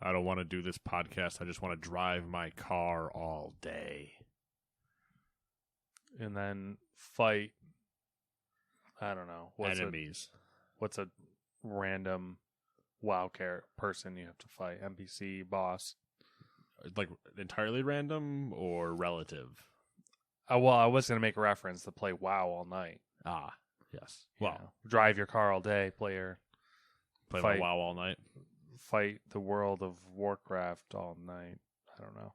I don't want to do this podcast. I just want to drive my car all day. And then fight, I don't know. Enemies. What's a random WoW person you have to fight? NPC, boss? Like entirely random or relative? Well, I was going to make a reference to play WoW all night. Ah, yes. Well, drive your car all day, play my WoW all night. Fight the World of Warcraft all night. I don't know.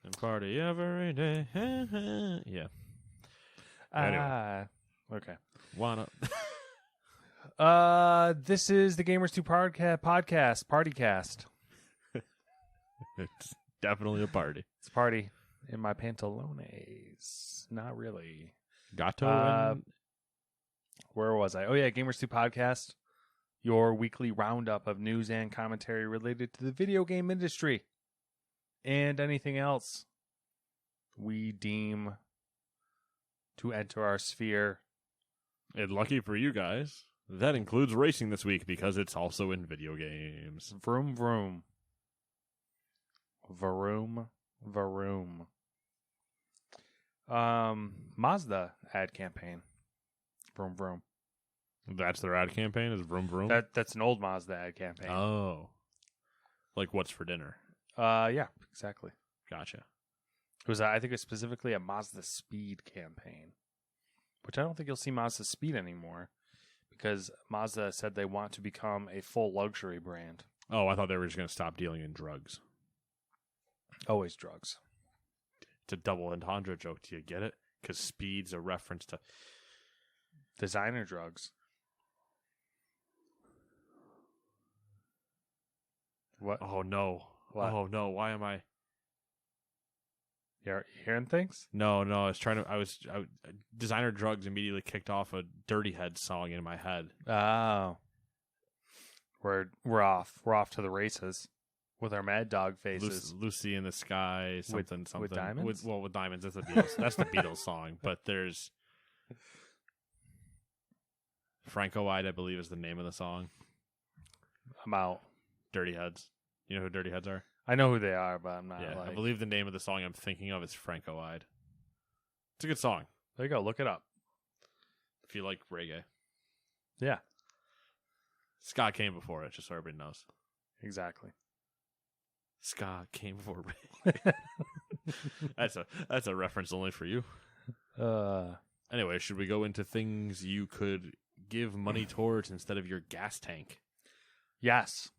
And party every day. Yeah. Anyway. Okay. Wanna. This is the Gamers 2 podcast, Partycast. It's definitely a party. It's a party in my pantalones. Not really. Gato. Where was I? Oh, yeah, Gamers 2 podcast, your weekly roundup of news and commentary related to the video game industry and anything else we deem to enter our sphere. And lucky for you guys, that includes racing this week because it's also in video games. Vroom, vroom. Vroom, vroom. Mazda ad campaign. Vroom, vroom. That's their ad campaign, is Vroom Vroom? That's an old Mazda ad campaign. Oh. Like what's for dinner? Yeah, exactly. Gotcha. It was, I think it was specifically a Mazda Speed campaign, which I don't think you'll see Mazda Speed anymore because Mazda said they want to become a full luxury brand. Oh, I thought they were just going to stop dealing in drugs. Always drugs. It's a double entendre joke. Do you get it? Because speed's a reference to designer drugs. What? Oh, no. What? Oh, no. Why am I... You're hearing things? No. Designer drugs immediately kicked off a Dirty Head song in my head. Oh. We're off. We're off to the races with our Mad Dog faces. Lucy in the Sky, something. With diamonds? With diamonds. That's the Beatles. That's the Beatles song. But there's Franco-Eyed, I believe, is the name of the song. I'm out. Dirty Heads. You know who Dirty Heads are? I know who they are, but I'm not. Yeah, like... I believe the name of the song I'm thinking of is Franco-Eyed. It's a good song. There you go. Look it up. If you like reggae. Yeah. Ska came before it, just so everybody knows. Exactly. Ska came before reggae. That's a reference only for you. Anyway, should we go into things you could give money towards instead of your gas tank? Yes.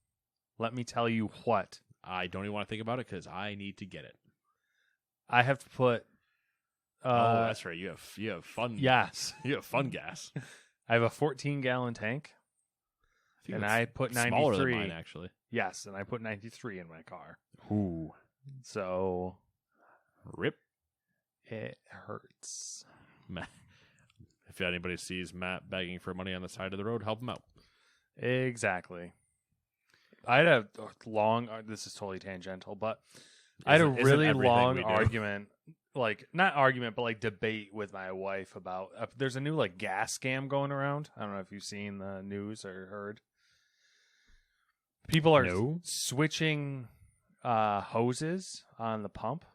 Let me tell you what. I don't even want to think about it because I need to get it. I have to put. Oh, that's right. You have fun. Yes, you have fun gas. I have a 14-gallon tank, and I put 93. Smaller than mine, actually. Yes, and I put 93 in my car. Ooh. So, rip. It hurts. If anybody sees Matt begging for money on the side of the road, help him out. Exactly. I had a long, this is totally tangential, but I had a really long argument, like, not argument, but like debate with my wife about, there's a new like gas scam going around. I don't know if you've seen the news or heard. People are switching hoses on the pump.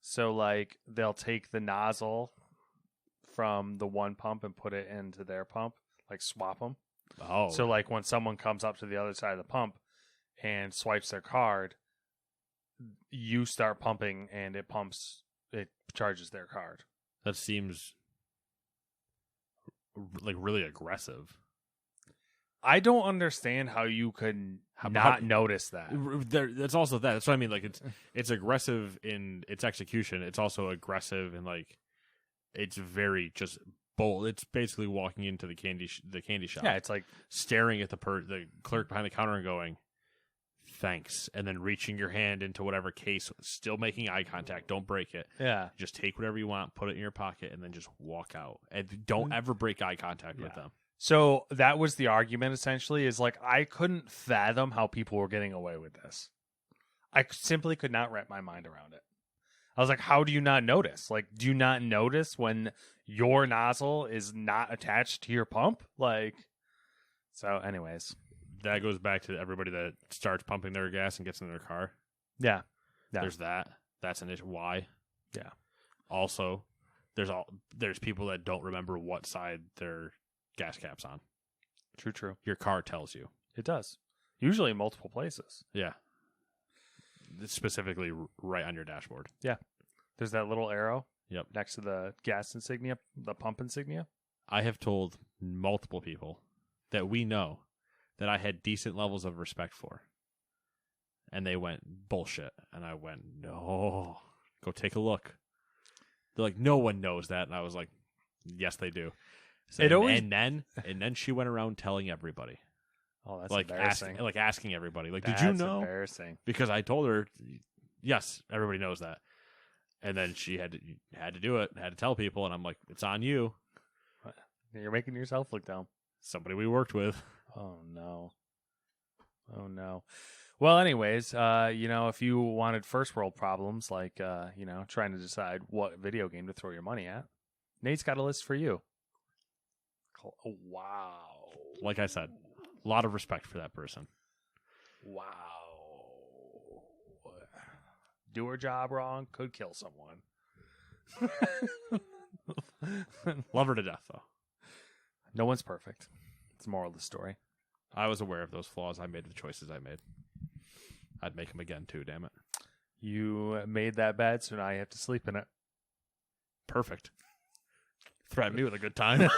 So like they'll take the nozzle from the one pump and put it into their pump, like swap them. Oh. So, like, when someone comes up to the other side of the pump and swipes their card, you start pumping, and it charges their card. That seems, like, really aggressive. I don't understand how you could not notice that. That's also that. That's what I mean. Like, it's aggressive in its execution. It's also aggressive in, like, it's very just... bold. It's basically walking into the candy shop. Yeah, it's like staring at the clerk behind the counter and going, "Thanks," and then reaching your hand into whatever case, still making eye contact. Don't break it. Yeah, just take whatever you want, put it in your pocket, and then just walk out. And don't ever break eye contact with them. So that was the argument. Essentially, is like I couldn't fathom how people were getting away with this. I simply could not wrap my mind around it. I was like, how do you not notice? Like, do you not notice when your nozzle is not attached to your pump? Like, so anyways. that goes back to everybody that starts pumping their gas and gets in their car. Yeah. There's that. That's an issue. Why? Yeah. Also, there's people that don't remember what side their gas cap's on. True. Your car tells you. It does. Usually in multiple places. Yeah. Specifically right on your dashboard. Yeah. There's that little arrow. Yep. Next to the gas insignia, the pump insignia. I have told multiple people that we know that I had decent levels of respect for. And they went, bullshit. And I went, no. Go take a look. They're like, no one knows that. And I was like, yes, they do. So, and then she went around telling everybody. Oh, that's embarrassing. Asking everybody. Like, that's did you know? Embarrassing. Because I told her, yes, everybody knows that. And then she had to do it, had to tell people, and I'm like, it's on you. You're making yourself look dumb. Somebody we worked with. Oh no. Well, anyways, if you wanted first world problems, like trying to decide what video game to throw your money at, Nate's got a list for you. Wow. Like I said, a lot of respect for that person. Wow. Do her job wrong, could kill someone. Love her to death, though. No one's perfect. It's the moral of the story. I was aware of those flaws. I made the choices I made. I'd make them again, too, damn it. You made that bed, so now you have to sleep in it. Perfect. Threaten me with a good time.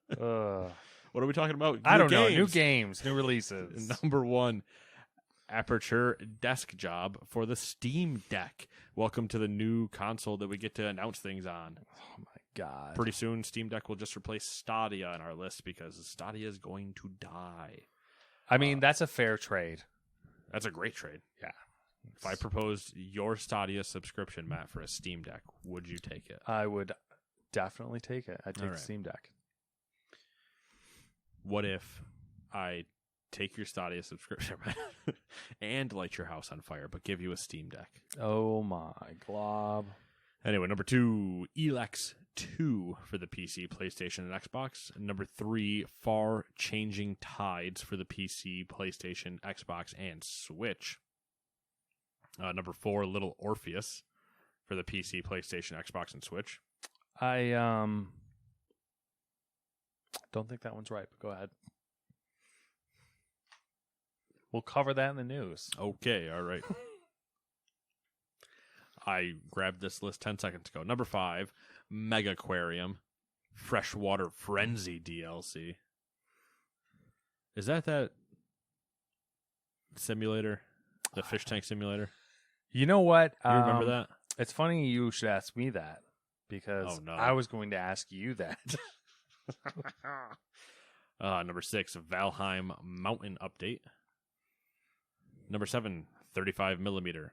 What are we talking about? I don't know. New games, new releases. Number 1, Aperture Desk Job for the Steam Deck. Welcome to the new console that we get to announce things on. Oh my god. Pretty soon, Steam Deck will just replace Stadia on our list because Stadia is going to die. I mean, that's a fair trade. That's a great trade. Yeah. If I proposed your Stadia subscription, Matt, for a Steam Deck, would you take it? I would definitely take it. I'd take the Steam Deck. What if I take your Stadia subscription and light your house on fire, but give you a Steam Deck? Oh my glob. Anyway, number 2, Elex 2 for the PC, PlayStation, and Xbox. Number 3, Far Changing Tides for the PC, PlayStation, Xbox, and Switch. Number 4, Little Orpheus for the PC, PlayStation, Xbox, and Switch. I don't think that one's right, but go ahead. We'll cover that in the news. Okay, all right. I grabbed this list 10 seconds ago. Number 5, Mega Aquarium, Freshwater Frenzy DLC. Is that simulator? The fish tank simulator? You know what? You remember that? It's funny you should ask me that because I was going to ask you that. Number 6, Valheim Mountain Update. Number 7, 35mm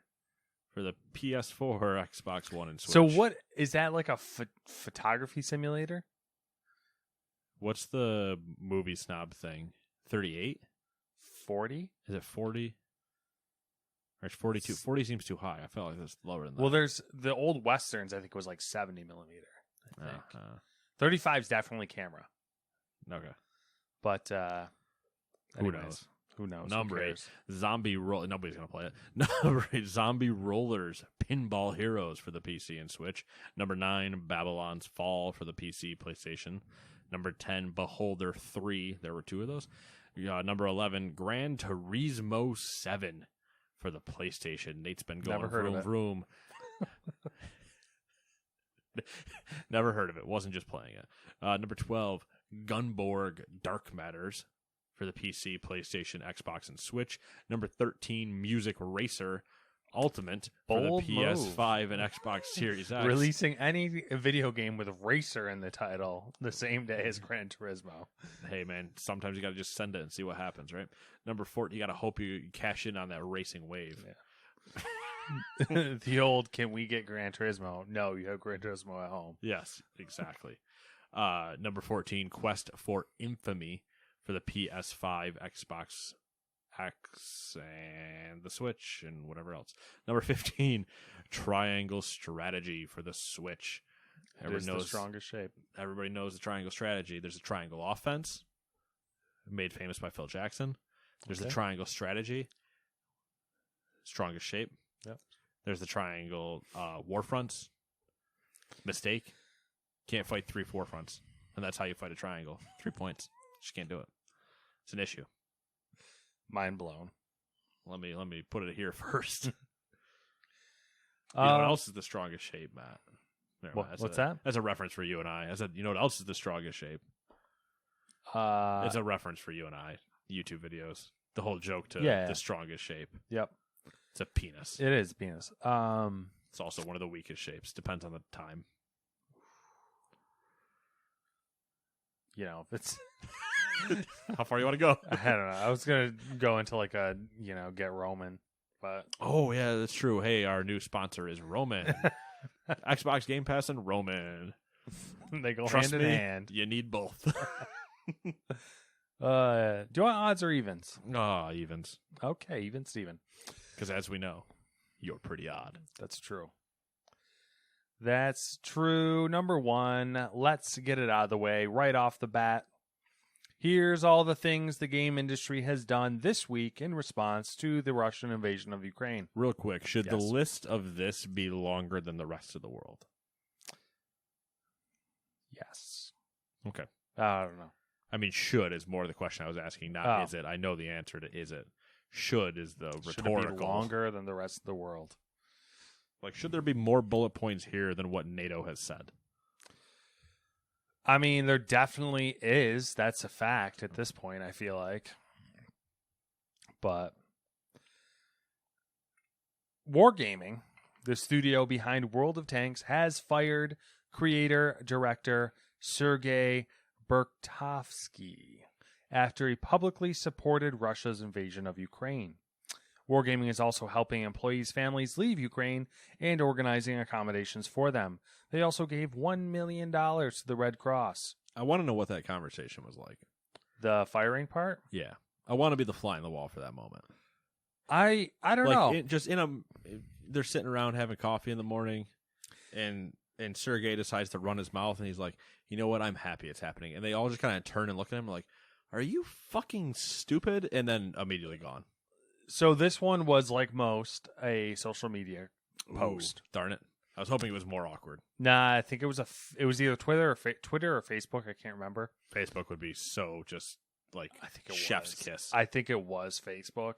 for the PS4, Xbox One, and Switch. So what is that, like a photography simulator? What's the movie snob thing? 38? 40? Is it 40? Or it's 42? 40 seems too high. I felt like it's lower than that. Well, there's the old Westerns, I think, was like 70mm, I think. 35 is definitely camera. Okay. But anyways. Who knows? Number 8, Zombie Roll. Nobody's going to play it. Number 8, Zombie Rollers Pinball Heroes for the PC and Switch. Number 9, Babylon's Fall for the PC, PlayStation. Number 10, Beholder 3. There were 2 of those. Number 11, Gran Turismo 7 for the PlayStation. Nate's been going vroom. Never heard of it. Wasn't just playing it. Number 12, Gunborg Dark Matters for the PC, PlayStation, Xbox, and Switch. Number 13, Music Racer Ultimate for the PS5 and Xbox Series X. Releasing any video game with Racer in the title the same day as Gran Turismo. Hey, man, sometimes you got to just send it and see what happens, right? Number 14, you got to hope you cash in on that racing wave. Yeah. The old, can we get Gran Turismo? No, you have Gran Turismo at home. Yes, exactly. Number 14, Quest for Infamy for the PS5, Xbox X, and the Switch, and whatever else. Number 15, Triangle Strategy for the Switch. Everybody knows the strongest shape. Everybody knows the triangle strategy. There's a triangle offense, made famous by Phil Jackson. There's the Okay. triangle strategy, strongest shape. Yep. There's the triangle war fronts. Mistake. Can't fight 3 4 fronts. And that's how you fight a triangle. 3 points. Just can't do it. It's an issue. Mind blown. Let me put it here first. You know what else is the strongest shape, Matt? What's that? That's a reference for you and I. I said, you know what else is the strongest shape? It's a reference for you and I. YouTube videos. The whole joke to the strongest shape. Yep. It's a penis. It is a penis. It's also one of the weakest shapes. Depends on the time. You know, if it's How far you want to go? I don't know. I was gonna go into like a get Roman, but Oh yeah, that's true. Hey, our new sponsor is Roman. Xbox Game Pass and Roman. they go Trust hand me, in hand. You need both. Do you want odds or evens? Evens. Okay, even Steven. Because as we know, you're pretty odd. That's true. That's true. Number one, let's get it out of the way right off the bat. Here's all the things the game industry has done this week in response to the Russian invasion of Ukraine. Real quick, should the Yes. list of this be longer than the rest of the world? Yes. Okay. I don't know. I mean, should is more the question I was asking, not is it. I know the answer to is it. Should is the rhetorical. Should it be longer than the rest of the world? Like, should there be more bullet points here than what NATO has said? I mean, there definitely is. That's a fact at this point, I feel like. But Wargaming, the studio behind World of Tanks, has fired creator-director Sergei Berktovsky after he publicly supported Russia's invasion of Ukraine. Wargaming is also helping employees' families leave Ukraine and organizing accommodations for them. They also gave $1 million to the Red Cross. I want to know what that conversation was like. The firing part? Yeah. I want to be the fly on the wall for that moment. I don't know. They're sitting around having coffee in the morning, and Sergey decides to run his mouth, and he's like, you know what? I'm happy it's happening. And they all just kind of turn and look at him like, are you fucking stupid? And then immediately gone. So this one was, like most, a social media post. Ooh, darn it. I was hoping it was more awkward. Nah, I think it was it was either Twitter or Facebook. I can't remember. Facebook would be so just like I think it chef's was. kiss. I think it was Facebook.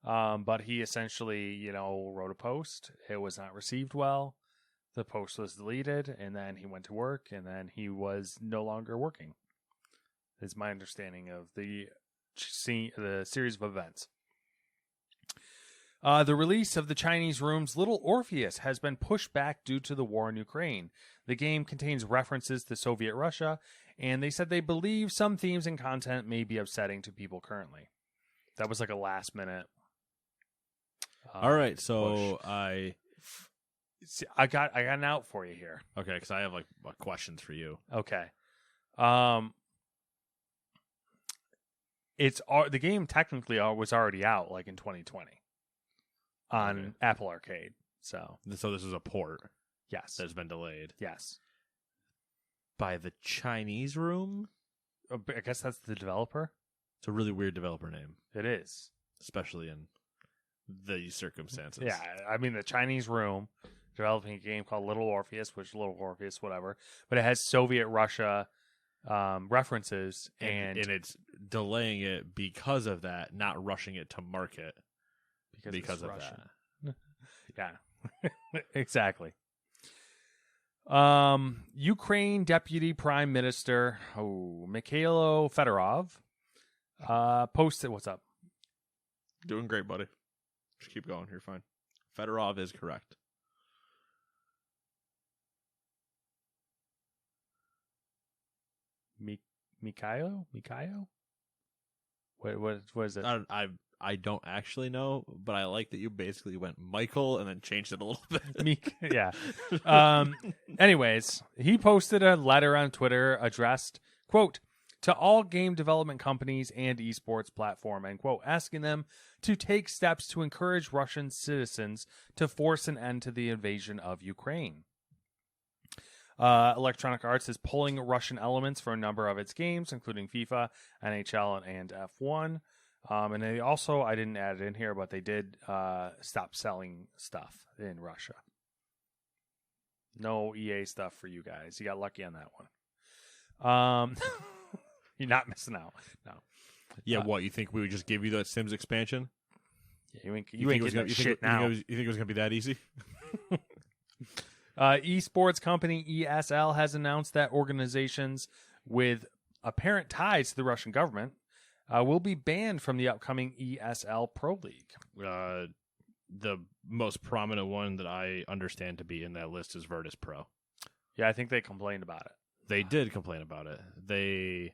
But he essentially, wrote a post. It was not received well. The post was deleted, and then he went to work, and then he was no longer working. Is my understanding of the series of events. The release of the Chinese Room's Little Orpheus has been pushed back due to the war in Ukraine. The game contains references to Soviet Russia, and they said they believe some themes and content may be upsetting to people currently. That was like a last minute. All right, so push. I got an out for you here. Okay, because I have like questions for you. Okay. The game technically was already out like in 2020 on Apple Arcade. So this is a port. Yes. That's been delayed. Yes. By the Chinese Room? I guess that's the developer. It's a really weird developer name. It is. Especially in these circumstances. Yeah, I mean the Chinese Room developing a game called Little Orpheus, whatever. But it has Soviet Russia references and it's delaying it because of that, not rushing it to market because of Russian. that. Yeah, exactly. Ukraine Deputy Prime Minister Mikhailo Fedorov posted. What's up? Doing great, buddy. Just keep going. You're fine. Fedorov is correct. Mikhailo? What is it? I don't actually know, but I like that you basically went Michael and then changed it a little bit. Yeah. Anyways, he posted a letter on Twitter addressed, quote, to all game development companies and esports platform, end quote, asking them to take steps to encourage Russian citizens to force an end to the invasion of Ukraine. Electronic Arts is pulling Russian elements for a number of its games, including FIFA, NHL, and F1. And they also, I didn't add it in here, but they did stop selling stuff in Russia. No EA stuff for you guys. You got lucky on that one. You're not missing out. No. Yeah, what? You think we would just give you that Sims expansion? Yeah, you ain't getting that shit now. You think it was going to be that easy? Esports company ESL has announced that organizations with apparent ties to the Russian government will be banned from the upcoming ESL Pro League. The most prominent one that I understand to be in that list is Virtus Pro. Yeah, I think they complained about it. They did complain about it. They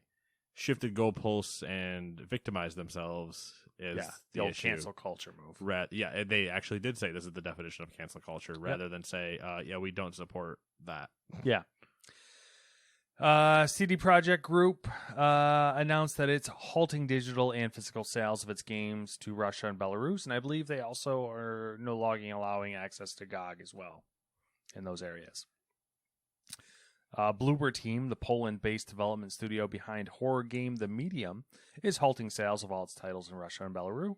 shifted goalposts and victimized themselves. The old cancel culture move. They actually did say this is the definition of cancel culture rather than say, we don't support that. Yeah. CD Projekt Group announced that it's halting digital and physical sales of its games to Russia and Belarus, and I believe they also are no longer allowing access to GOG as well in those areas. Bloober Team, the Poland-based development studio behind horror game The Medium, is halting sales of all its titles in Russia and Belarus.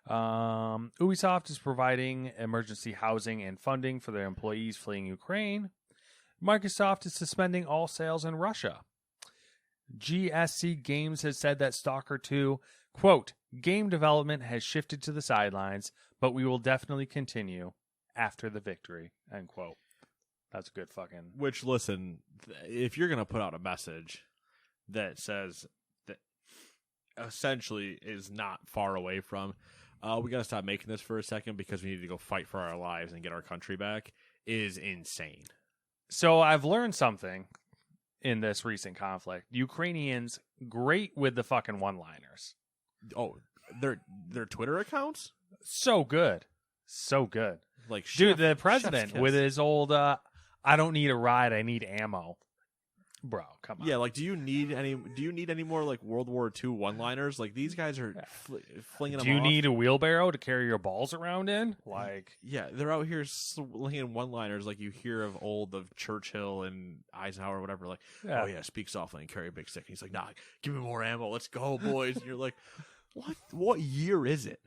Ubisoft is providing emergency housing and funding for their employees fleeing Ukraine. Microsoft is suspending all sales in Russia. GSC Games has said that Stalker 2, quote, game development has shifted to the sidelines, but we will definitely continue after the victory, end quote. That's a good fucking... Which, listen, if you're going to put out a message that says that essentially is not far away from, we got to stop making this for a second because we need to go fight for our lives and get our country back, is insane. So I've learned something in this recent conflict. Ukrainians, great with the fucking one-liners. Oh, their Twitter accounts? So good. So good. Like, dude, the president with his old... I don't need a ride. I need ammo, bro. Come on. Yeah, like, do you need any more like World War II one-liners? Like, these guys are flinging them. Do you off. need a wheelbarrow to carry your balls around in? Like, yeah, they're out here slinging one-liners like you hear of Churchill and Eisenhower or whatever. Like, oh yeah, speak softly and carry a big stick. And he's like, nah, give me more ammo. Let's go, boys. And you're like, what? What year is it?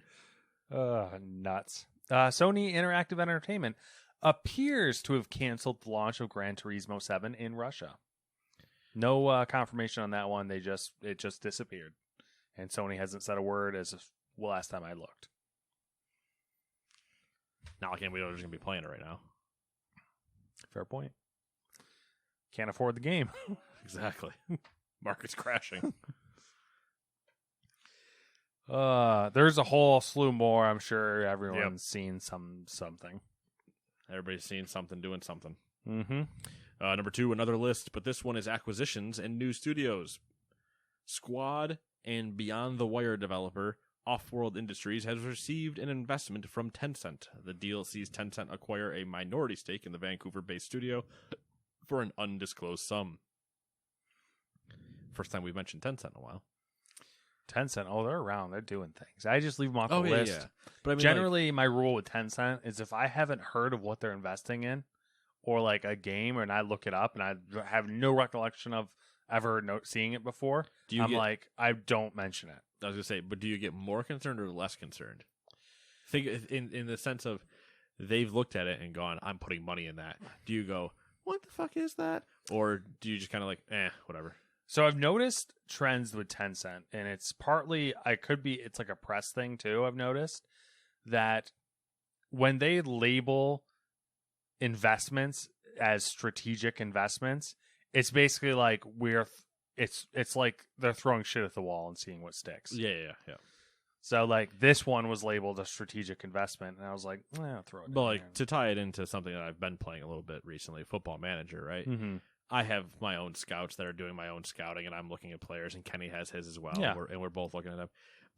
Nuts. Sony Interactive Entertainment appears to have canceled the launch of Gran Turismo 7 in Russia. No confirmation on that one. It just disappeared, and Sony hasn't said a word as of last time I looked. Not like anybody knows going to be playing it right now. Fair point. Can't afford the game. Exactly. Market's crashing. There's a whole slew more. I'm sure everyone's seen something. Everybody's seen something, doing something. Mm-hmm. Number 2, another list, but this one is acquisitions and new studios. Squad and Beyond the Wire developer Offworld Industries has received an investment from Tencent. The deal sees Tencent acquire a minority stake in the Vancouver-based studio for an undisclosed sum. First time we've mentioned Tencent in a while. Tencent, they're around. They're doing things. I just leave them off the list. Yeah. But I mean, generally, my rule with Tencent is if I haven't heard of what they're investing in, or like a game, and I look it up, and I have no recollection of ever seeing it before, I don't mention it. I was gonna say, but do you get more concerned or less concerned? Think in the sense of they've looked at it and gone, "I'm putting money in that." Do you go, "What the fuck is that?" Or do you just kind of like, whatever? So I've noticed trends with Tencent, and it's partly, it's like a press thing too. I've noticed that when they label investments as strategic investments, it's basically like it's like they're throwing shit at the wall and seeing what sticks. Yeah. So like this one was labeled a strategic investment, and I was like, I'll throw it. But like to tie it into something that I've been playing a little bit recently, Football Manager, right? Mm-hmm. I have my own scouts that are doing my own scouting, and I'm looking at players, and Kenny has his as well. Yeah. And we're both looking at them.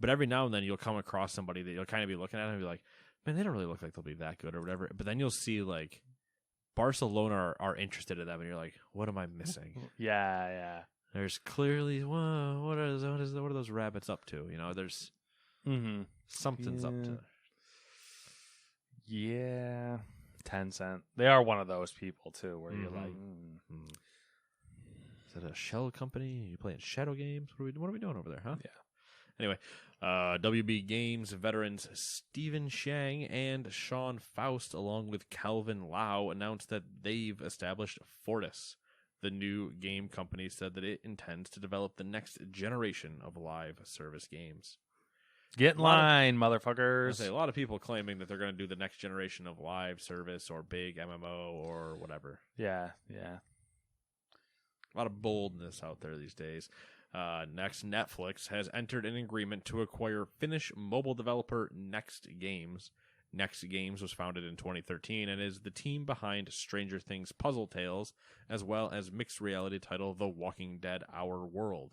But every now and then you'll come across somebody that you'll kind of be looking at and be like, man, they don't really look like they'll be that good or whatever. But then you'll see like Barcelona are interested in them, and you're like, what am I missing? Yeah. There's clearly, whoa, what are those rabbits up to? You know, there's something's up to. Yeah. Tencent. They are one of those people too, where you're like, is that a shell company? Are you playing shadow games? What are we doing over there, huh? Yeah. Anyway, WB Games veterans Stephen Shang and Sean Faust, along with Calvin Lau, announced that they've established Fortis. The new game company said that it intends to develop the next generation of live service games. Get in line, motherfuckers. A lot of people claiming that they're going to do the next generation of live service or big MMO or whatever. Yeah. A lot of boldness out there these days. Next, Netflix has entered an agreement to acquire Finnish mobile developer Next Games. Next Games was founded in 2013 and is the team behind Stranger Things Puzzle Tales, as well as mixed reality title The Walking Dead Our World.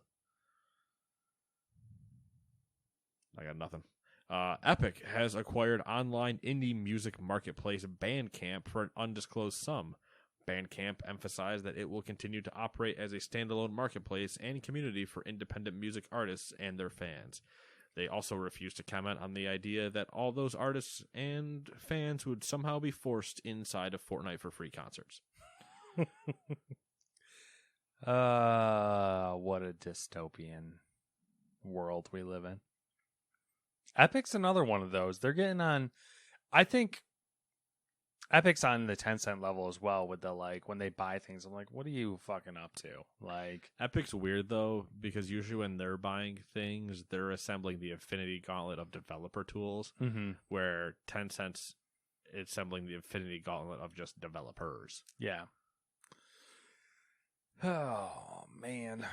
I got nothing. Epic has acquired online indie music marketplace Bandcamp for an undisclosed sum. Bandcamp emphasized that it will continue to operate as a standalone marketplace and community for independent music artists and their fans. They also refused to comment on the idea that all those artists and fans would somehow be forced inside of Fortnite for free concerts. What a dystopian world we live in. Epic's another one of those. They're getting on. I think Epic's on the Tencent level as well with the, like, when they buy things, I'm like, what are you fucking up to? Like, Epic's weird, though, because usually when they're buying things, they're assembling the Infinity Gauntlet of developer tools, where Tencent's assembling the Infinity Gauntlet of just developers. Yeah. Oh, man.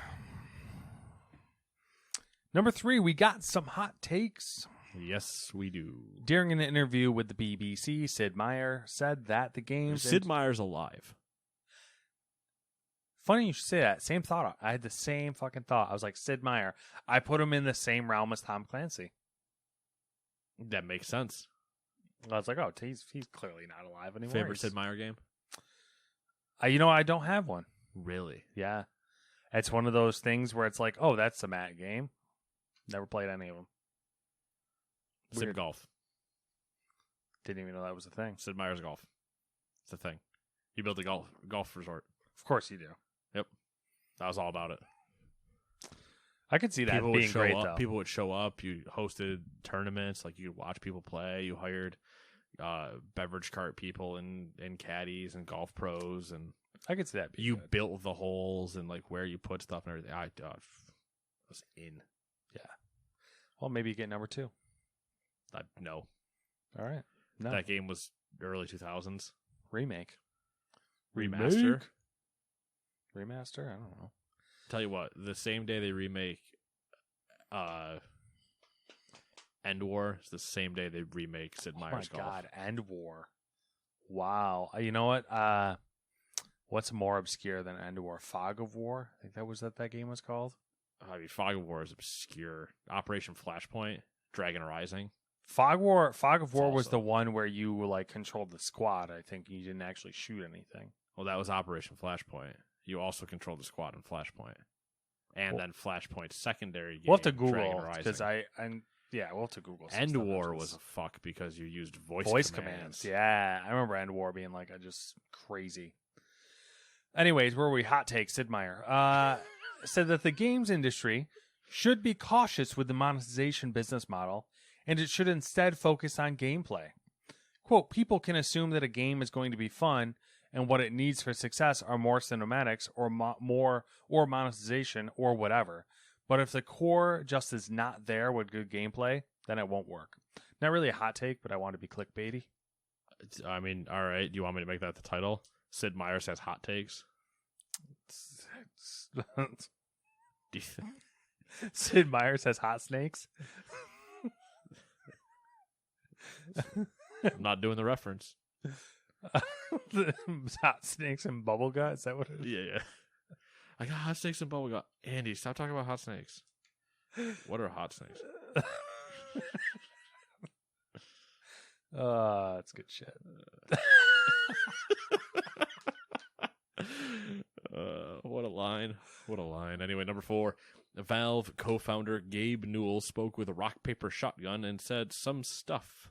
Number 3, we got some hot takes. Yes, we do. During an interview with the BBC, Sid Meier said that the games... Sid Meier's alive. Funny you should say that. Same thought. I had the same fucking thought. I was like, Sid Meier. I put him in the same realm as Tom Clancy. That makes sense. I was like, oh, he's clearly not alive anymore. Favorite Sid Meier game? I don't have one. Really? Yeah. It's one of those things where it's like, oh, that's a Matt game. Never played any of them. Sid Golf. Didn't even know that was a thing. Sid Meier's Golf. It's a thing. You built a golf resort. Of course you do. Yep. That was all about it. I could see that being great, though. People would show up. You hosted tournaments. Like, you could watch people play. You hired beverage cart people and caddies and golf pros. And I could see that being You good. built the holes and, like, where you put stuff and everything. I was in. Yeah. Well, maybe you get number 2. No. All right. No. That game was early 2000s. Remake. Remaster? Remaster? I don't know. Tell you what, the same day they remake End War, it's the same day they remake Sid Meier's Golf. Oh my God, End War. Wow. You know what? What's more obscure than End War? Fog of War? I think that was that game was called. I mean, Fog of War is obscure. Operation Flashpoint, Dragon Rising. Fog of War was the one where you like controlled the squad. I think you didn't actually shoot anything. Well, that was Operation Flashpoint. You also controlled the squad in Flashpoint, and then Flashpoint's secondary game. We'll have to Google because we'll have to Google. End War was a fuck because you used voice commands. Yeah, I remember End War being like just crazy. Anyways, where were we? Hot take. Sid Meier said that the games industry should be cautious with the monetization business model, and it should instead focus on gameplay. Quote, people can assume that a game is going to be fun and what it needs for success are more cinematics or more monetization or whatever. But if the core just is not there with good gameplay, then it won't work. Not really a hot take, but I want to be clickbaity. I mean, all right. Do you want me to make that the title? Sid Meier says hot takes. Sid Meier says hot snakes. I'm not doing the reference. Hot snakes and bubble gut. Is that what it is? Yeah. I got hot snakes and bubble gut. Andy, stop talking about hot snakes. What are hot snakes? That's good shit. What a line. What a line. Anyway, number 4. Valve co-founder Gabe Newell spoke with Rock Paper Shotgun and said some stuff.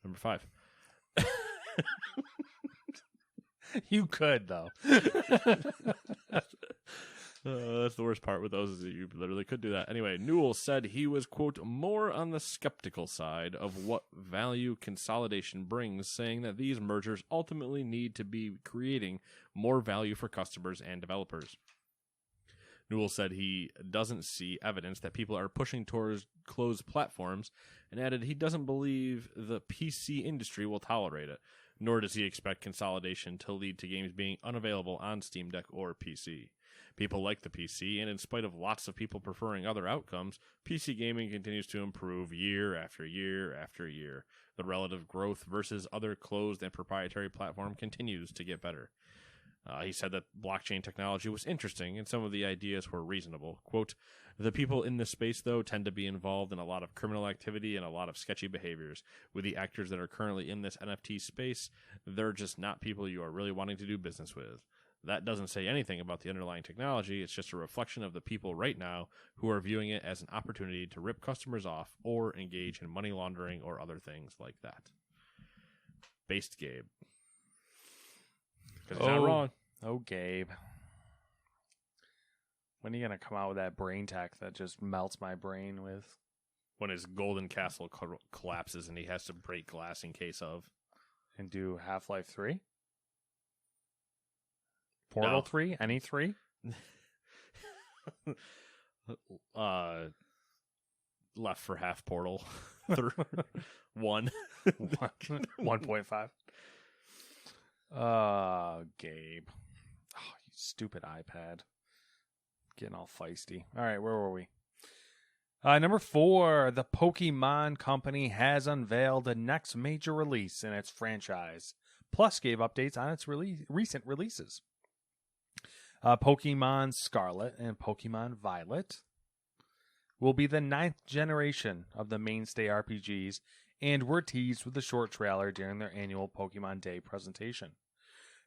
Number 5. You could, though. That's the worst part with those is that you literally could do that. Anyway, Newell said he was, quote, more on the skeptical side of what value consolidation brings, saying that these mergers ultimately need to be creating more value for customers and developers. Newell said he doesn't see evidence that people are pushing towards closed platforms and added he doesn't believe the PC industry will tolerate it, nor does he expect consolidation to lead to games being unavailable on Steam Deck or PC. People like the PC, and in spite of lots of people preferring other outcomes, PC gaming continues to improve year after year after year. The relative growth versus other closed and proprietary platform continues to get better. He said that blockchain technology was interesting and some of the ideas were reasonable. Quote, the people in this space, though, tend to be involved in a lot of criminal activity and a lot of sketchy behaviors. With the actors that are currently in this NFT space, they're just not people you are really wanting to do business with. That doesn't say anything about the underlying technology. It's just a reflection of the people right now who are viewing it as an opportunity to rip customers off or engage in money laundering or other things like that. Based Gabe. Because he's not wrong. Oh, Gabe. When are you going to come out with that brain tech that just melts my brain with? When his golden castle collapses and he has to break glass in case of. And do Half-Life 3? Portal 3? Any 3? Left for half Portal. 1. 1.5. Gabe. Oh, you stupid iPad. Getting all feisty. All right, where were we? Number 4, the Pokemon Company has unveiled the next major release in its franchise, plus gave updates on its recent releases. Pokemon Scarlet and Pokemon Violet will be the 9th generation of the mainstay RPGs and were teased with a short trailer during their annual Pokemon Day presentation.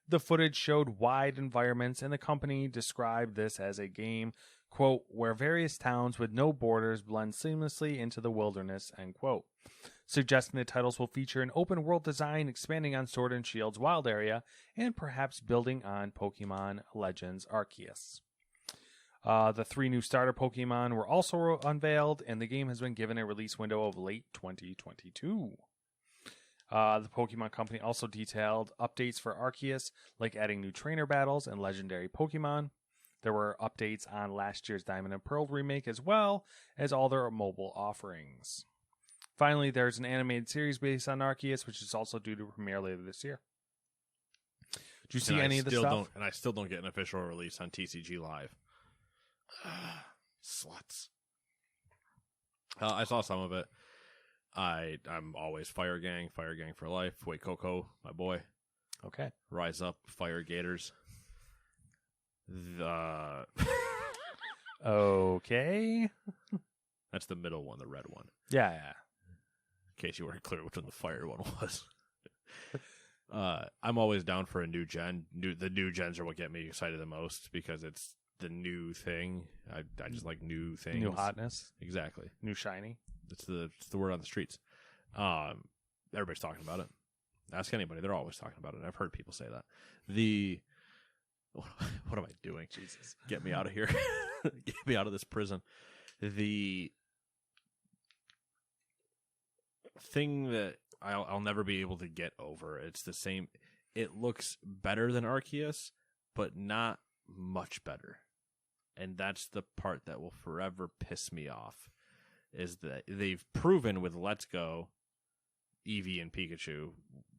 The footage showed wide environments, and the company described this as a game, quote, where various towns with no borders blend seamlessly into the wilderness, end quote, suggesting the titles will feature an open-world design expanding on Sword and Shield's wild area and perhaps building on Pokemon Legends Arceus. The 3 new starter Pokemon were also unveiled, and the game has been given a release window of late 2022. The Pokemon Company also detailed updates for Arceus, like adding new trainer battles and legendary Pokemon. There were updates on last year's Diamond and Pearl remake, as well as all their mobile offerings. Finally, there's an animated series based on Arceus, which is also due to premiere later this year. Did you see any of the stuff? And I still don't get an official release on TCG Live. Sluts. I saw some of it. I'm always Fire Gang for life. Wait, Coco, my boy. Okay. Rise up, Fire Gators. Okay. That's the middle one, the red one. Yeah. In case you weren't clear which one the fire one was. I'm always down for a new gen. The new gens are what get me excited the most because it's the new thing. I just like new things. New hotness. Exactly. New shiny. It's the word on the streets. Everybody's talking about it. Ask anybody. They're always talking about it. I've heard people say that. What am I doing? Jesus. Get me out of here. Get me out of this prison. The thing that I'll never be able to get over, it's the same. It looks better than Arceus, but not much better. And that's the part that will forever piss me off, is that they've proven with Let's Go, Eevee and Pikachu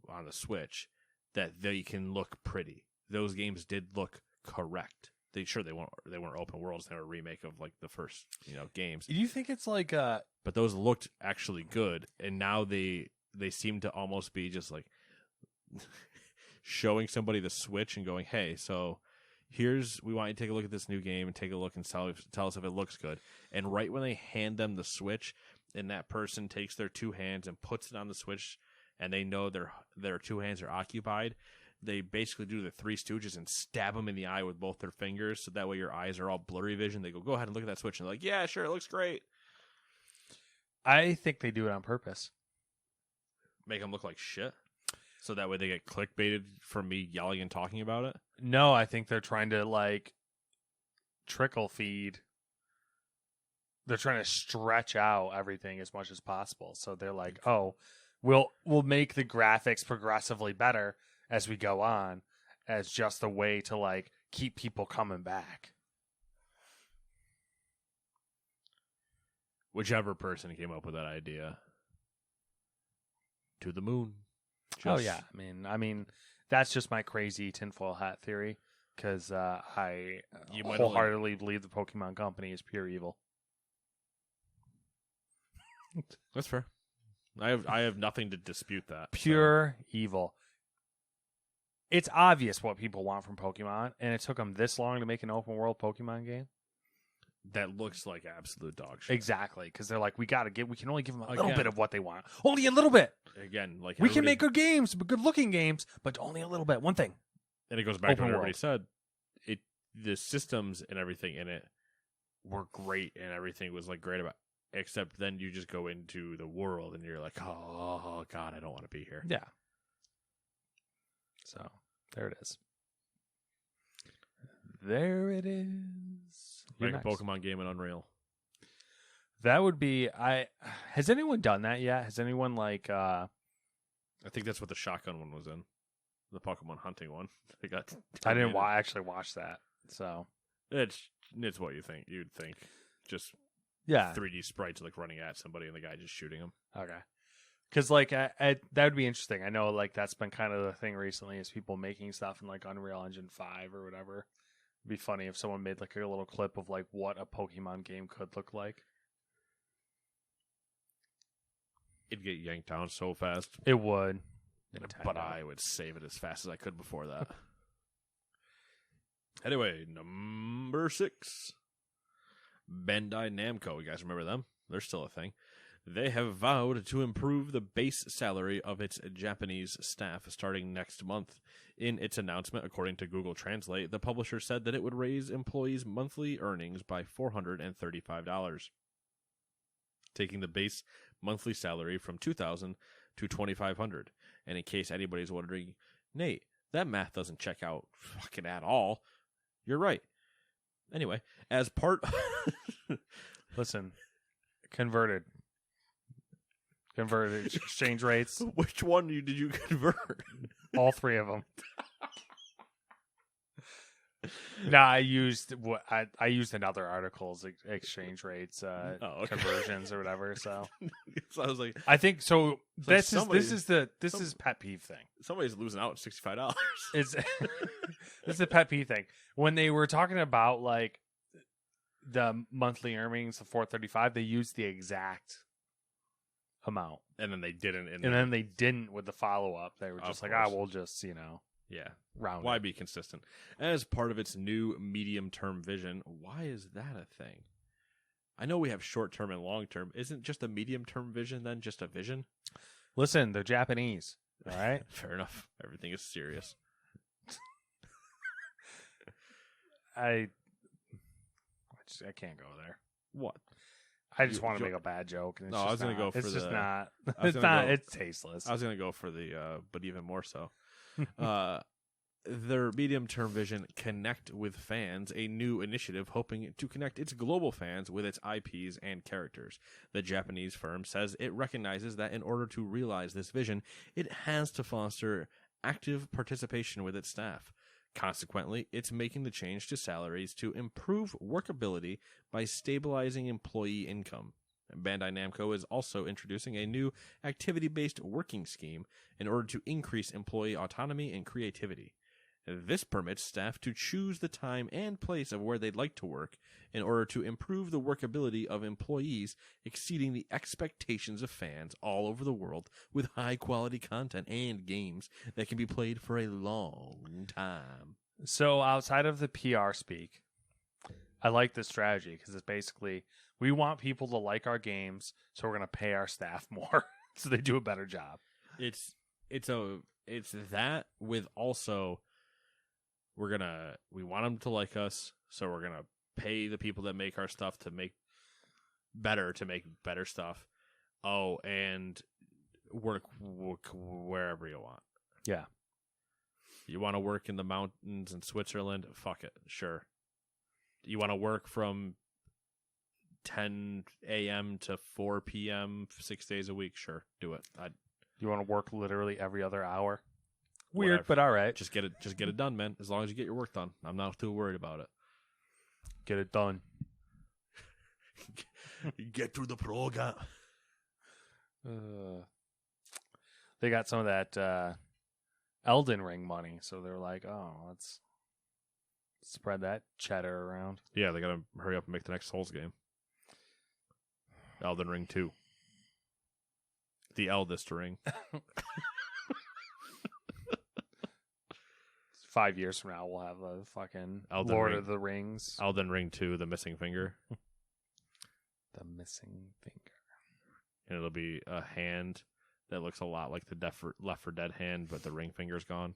on the Switch, that they can look pretty. Those games did look correct. They weren't open worlds. They were a remake of like the first games. Do you think it's like but those looked actually good, and now they seem to almost be just like showing somebody the Switch and going, hey, so we want you to take a look at this new game and take a look and tell us if it looks good. And right when they hand them the Switch and that person takes their 2 hands and puts it on the Switch and they know their 2 hands are occupied, they basically do the Three Stooges and stab them in the eye with both their fingers, so that way your eyes are all blurry vision. They go ahead and look at that Switch, and they're like, yeah, sure, it looks great. I think they do it on purpose. Make them look like shit? So that way they get clickbaited from me yelling and talking about it? No, I think they're trying to like trickle feed. They're trying to stretch out everything as much as possible. So they're like, "Oh, we'll make the graphics progressively better as we go on, as just a way to like keep people coming back." Whichever person came up with that idea, to the moon. Oh yeah, I mean, that's just my crazy tinfoil hat theory because I wholeheartedly believe the Pokemon Company is pure evil. That's fair. I have nothing to dispute that. Pure evil. It's obvious what people want from Pokemon, and it took them this long to make an open world Pokemon game. That looks like absolute dog shit. Exactly, because they're like, we can only give them a little bit of what they want. Only a little bit. Again, like we can make good games, good looking games, but only a little bit. One thing. And it goes back to what everybody said. The systems and everything in it were great, and everything was like great about. Except then you just go into the world, and you're like, oh God, I don't want to be here. Yeah. So there it is. There it is. Make a Pokemon game in Unreal. That would be. Has anyone done that yet? Has anyone like? I think that's what the shotgun one was in, the Pokemon hunting one. They got. I didn't actually watch that, so it's what you think. You'd think, just 3D sprites like running at somebody and the guy just shooting them. Okay. Because like that would be interesting. I know like that's been kind of the thing recently is people making stuff in like Unreal Engine 5 or whatever. It'd be funny if someone made like a little clip of like what a Pokemon game could look like. It'd get yanked down so fast. It would. But I would save it as fast as I could before that. Anyway, number 6. Bandai Namco. You guys remember them? They're still a thing. They have vowed to improve the base salary of its Japanese staff starting next month. In its announcement, according to Google Translate, the publisher said that it would raise employees' monthly earnings by $435, taking the base monthly salary from $2,000 to $2,500. And in case anybody's wondering, Nate, that math doesn't check out fucking at all. You're right. Anyway, as part... Listen, converted exchange rates. Which one did you convert? All 3 of them. No, I used in other articles exchange rates, conversions or whatever. So, so I was like, I think so. This is pet peeve thing. Somebody's losing out $65. This is a pet peeve thing. When they were talking about like the monthly earnings of $435, they used the exact amount, and then they didn't. And then they didn't with the follow up. They were just like, we'll just round. Why be consistent? As part of its new medium-term vision, why is that a thing? I know we have short-term and long-term. Isn't just a medium-term vision then just a vision? Listen, they're Japanese. All right? Fair enough. Everything is serious. I can't go there. What? I just want to make a bad joke. And I was going to go for it's the... just not. It's not. It's tasteless. I was going to go for the, but even more so. Their medium-term vision, Connect with Fans, a new initiative hoping to connect its global fans with its IPs and characters. The Japanese firm says it recognizes that in order to realize this vision, it has to foster active participation with its staff. Consequently, it's making the change to salaries to improve workability by stabilizing employee income. Bandai Namco is also introducing a new activity-based working scheme in order to increase employee autonomy and creativity. This permits staff to choose the time and place of where they'd like to work in order to improve the workability of employees, exceeding the expectations of fans all over the world with high-quality content and games that can be played for a long time. So outside of the PR speak, I like this strategy because it's basically we want people to like our games, so we're going to pay our staff more so they do a better job. It's that with also we want them to like us, so we're gonna pay the people that make our stuff to make better stuff. Oh, and work wherever you want. Yeah. You want to work in the mountains in Switzerland? Fuck it. Sure. You want to work from 10 a.m. to 4 p.m. 6 days a week? Sure. Do it. You want to work literally every other hour? Weird, Whatever. but all right. Just get it done, man. As long as you get your work done. I'm not too worried about it. Get it done. Get through the program. They got some of that Elden Ring money, so they're like, oh, let's spread that cheddar around. Yeah, they gotta hurry up and make the next Souls game. Elden Ring 2. The eldest ring. 5 years from now, we'll have a fucking Elden Lord Ring. of the Rings. Elden Ring 2, The Missing Finger. The Missing Finger. And it'll be a hand that looks a lot like the Left 4 Dead hand, but the ring finger's gone.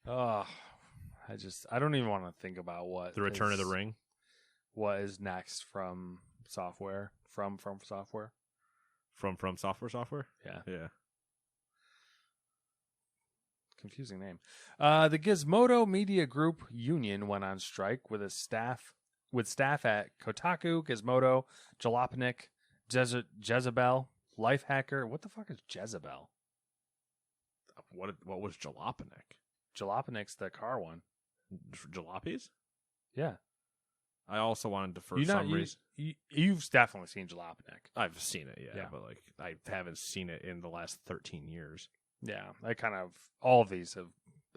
Oh, I don't even want to think about what The Return of the Ring. What is next from software? From software? From software? Yeah. Yeah. Confusing name. The Gizmodo Media Group Union went on strike with staff at Kotaku, Gizmodo, Jalopnik, Jezebel, Lifehacker. What the fuck is Jezebel? What was Jalopnik? Jalopnik's the car one. Jalopies? Yeah. I also wanted to, for some reason... You've definitely seen Jalopnik. I've seen it, yeah. But like I haven't seen it in the last 13 years. Yeah, all of these have...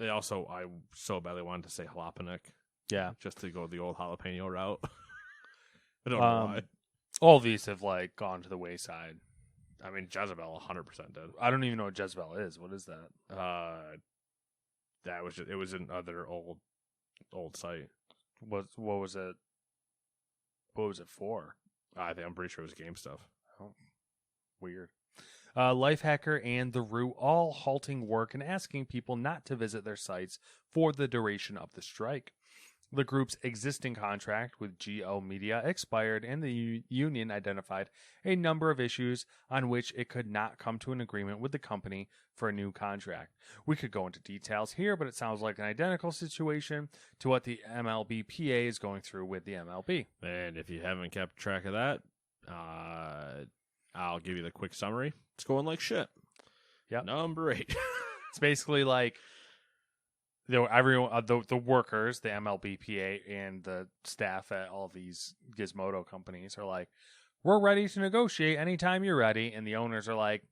I so badly wanted to say Jalopnik. Yeah. Just to go the old jalapeno route. I don't know why. All of these have like gone to the wayside. I mean, Jezebel 100% did. I don't even know what Jezebel is. What is that? It was another old site. What was it? What was it for? I'm pretty sure it was game stuff. Oh, weird. Lifehacker and The Root all halting work and asking people not to visit their sites for the duration of the strike. The group's existing contract with GO Media expired, and the union identified a number of issues on which it could not come to an agreement with the company for a new contract. We could go into details here, but it sounds like an identical situation to what the MLBPA is going through with the MLB. And if you haven't kept track of that, I'll give you the quick summary. It's going like shit. Yep. Number 8. It's basically like everyone, the workers, the MLBPA, and the staff at all these Gizmodo companies are like, we're ready to negotiate anytime you're ready. And the owners are like,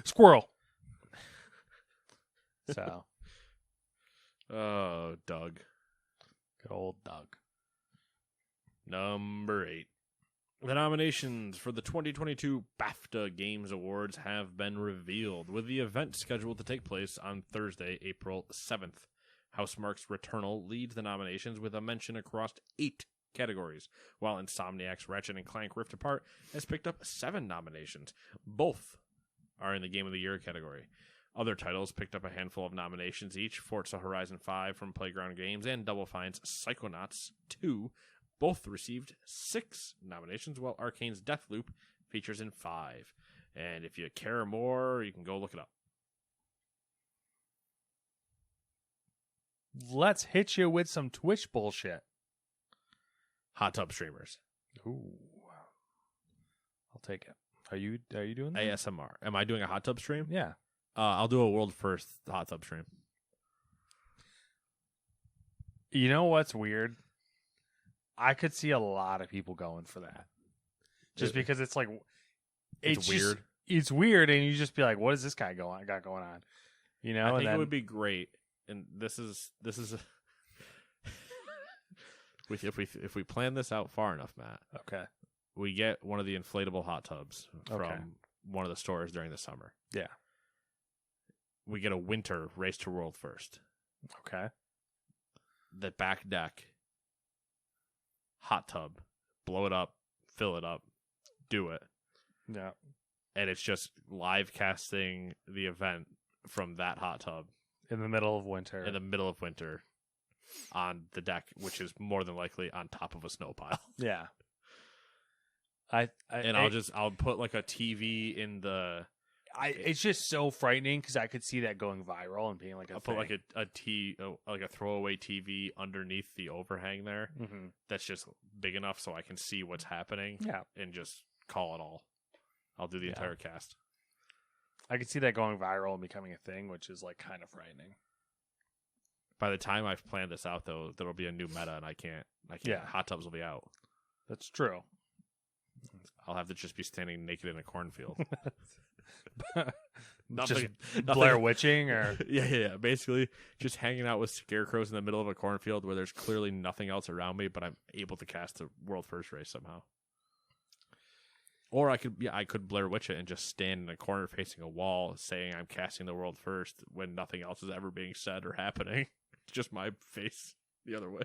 squirrel. So. Oh, Doug. Good old Doug. Number 8. The nominations for the 2022 BAFTA Games Awards have been revealed, with the event scheduled to take place on Thursday, April 7th. Housemarque's Returnal leads the nominations with a mention across 8 categories, while Insomniac's Ratchet & Clank Rift Apart has picked up 7 nominations. Both are in the Game of the Year category. Other titles picked up a handful of nominations each: Forza Horizon 5 from Playground Games and Double Fine's Psychonauts 2 both received 6 nominations, while Arcane's Deathloop features in 5. And if you care more, you can go look it up. Let's hit you with some Twitch bullshit. Hot tub streamers. Ooh. I'll take it. Are you doing that? ASMR. Am I doing a hot tub stream? Yeah. I'll do a world first hot tub stream. You know what's weird? I could see a lot of people going for that. Just because it's like... It's weird. It's weird, and you just be like, what is this guy got going on? You know? I think it would be great. And this is if we plan this out far enough, Matt. Okay. We get one of the inflatable hot tubs from one of the stores during the summer. Yeah. We get a winter race to world first. Okay. The back deck, hot tub, blow it up, fill it up, do it. Yeah. And it's just live casting the event from that hot tub. In the middle of winter. On the deck, which is more than likely on top of a snow pile. Yeah. I'll put like a TV in the it's just so frightening because I could see that going viral and being like I'll put like a throwaway TV underneath the overhang there. Mm-hmm. That's just big enough so I can see what's happening. Yeah, and just call it all. I'll do the entire cast. I could see that going viral and becoming a thing, which is like kind of frightening. By the time I've planned this out, though, there'll be a new meta, and I can't. Yeah. Hot tubs will be out. That's true. I'll have to just be standing naked in a cornfield. Just Blair Witching, or yeah. Basically, just hanging out with scarecrows in the middle of a cornfield where there's clearly nothing else around me, but I'm able to cast a world first race somehow. Or I could Blair Witch it and just stand in a corner facing a wall, saying I'm casting the world first when nothing else is ever being said or happening. It's just my face the other way.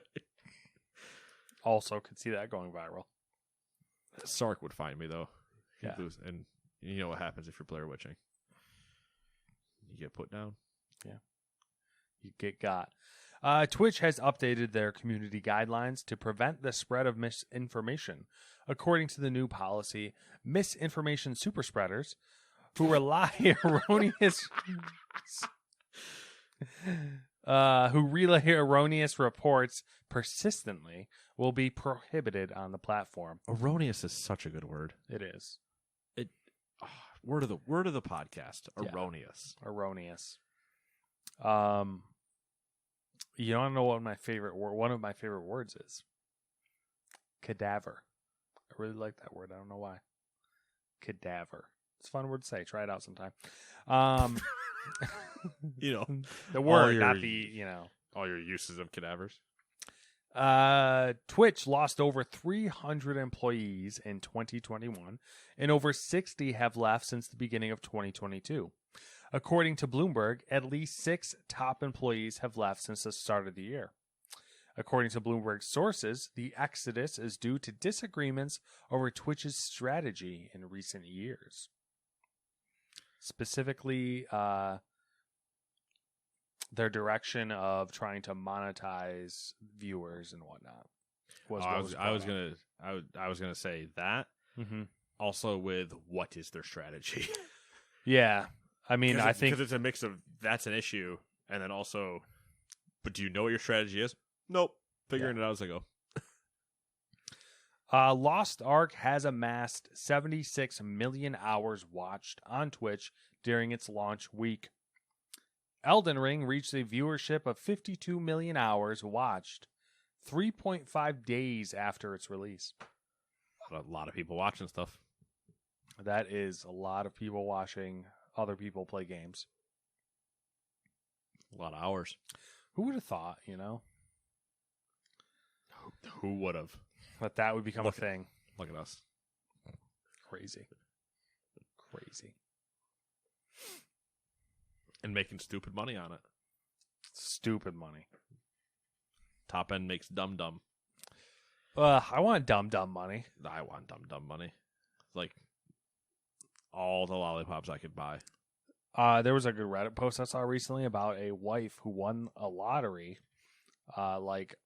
Also, could see that going viral. Sark would find me though. Yeah. And you know what happens if you're Blair Witching. You get put down. Yeah. You get got. Twitch has updated their community guidelines to prevent the spread of misinformation. According to the new policy, misinformation superspreaders who relay erroneous reports persistently will be prohibited on the platform. Erroneous is such a good word. It is. Word of the podcast. Erroneous. Yeah. Erroneous. You don't know what one of my favorite words is? Cadaver. I really like that word. I don't know why. Cadaver. It's a fun word to say. Try it out sometime. The word, not the, all your uses of cadavers. Twitch lost over 300 employees in 2021, and over 60 have left since the beginning of 2022. According to Bloomberg, at least 6 top employees have left since the start of the year. According to Bloomberg sources, the exodus is due to disagreements over Twitch's strategy in recent years. Specifically, their direction of trying to monetize viewers and whatnot. I was gonna say that. Mm-hmm. Also, with what is their strategy? Yeah, I mean, I think because it's a mix of that's an issue, and then also, but do you know what your strategy is? Nope, figuring it out as I go. Lost Ark has amassed 76 million hours watched on Twitch during its launch week. Elden Ring reached a viewership of 52 million hours watched 3.5 days after its release. A lot of people watching stuff. That is a lot of people watching other people play games. A lot of hours. Who would have thought, Who would have? That would become a thing. Look at us. Crazy. And making stupid money on it. Stupid money. Top End makes dumb. I want dumb money. I want dumb money. Like all the lollipops I could buy. There was a good Reddit post I saw recently about a wife who won a lottery,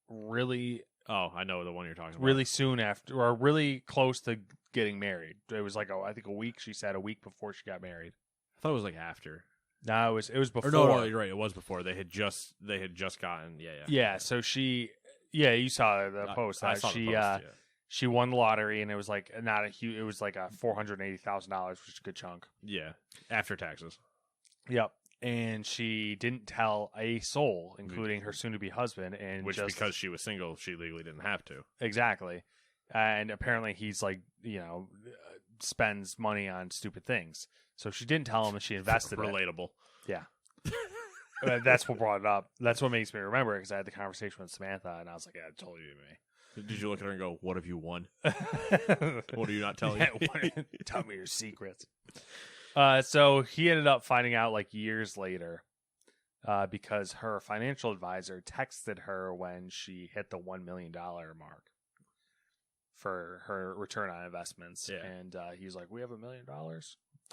really. Oh, I know the one you're talking about. Really soon after, or really close to getting married. It was I think a week. She said a week before she got married. I thought it was like after. No, it was before. Or no, you're right. It was before. They had just gotten. Yeah. Yeah. So you saw the post. I saw the post, she won the lottery, and it was not a huge. It was like a $480,000, which is a good chunk. Yeah, after taxes. Yep. And she didn't tell a soul, including her soon-to-be husband, and because she was single, she legally didn't have to. Exactly. And apparently, he's spends money on stupid things. So she didn't tell him, and she invested. Relatable. Yeah. That's what brought it up. That's what makes me remember it, because I had the conversation with Samantha, and I was like, "Yeah, I told you to me." Did you look at her and go, "What have you won? What are you not telling me? Tell me your secrets." So he ended up finding out years later, because her financial advisor texted her when she hit the $1 million mark for her return on investments. Yeah. And he's like, "We have $1 million."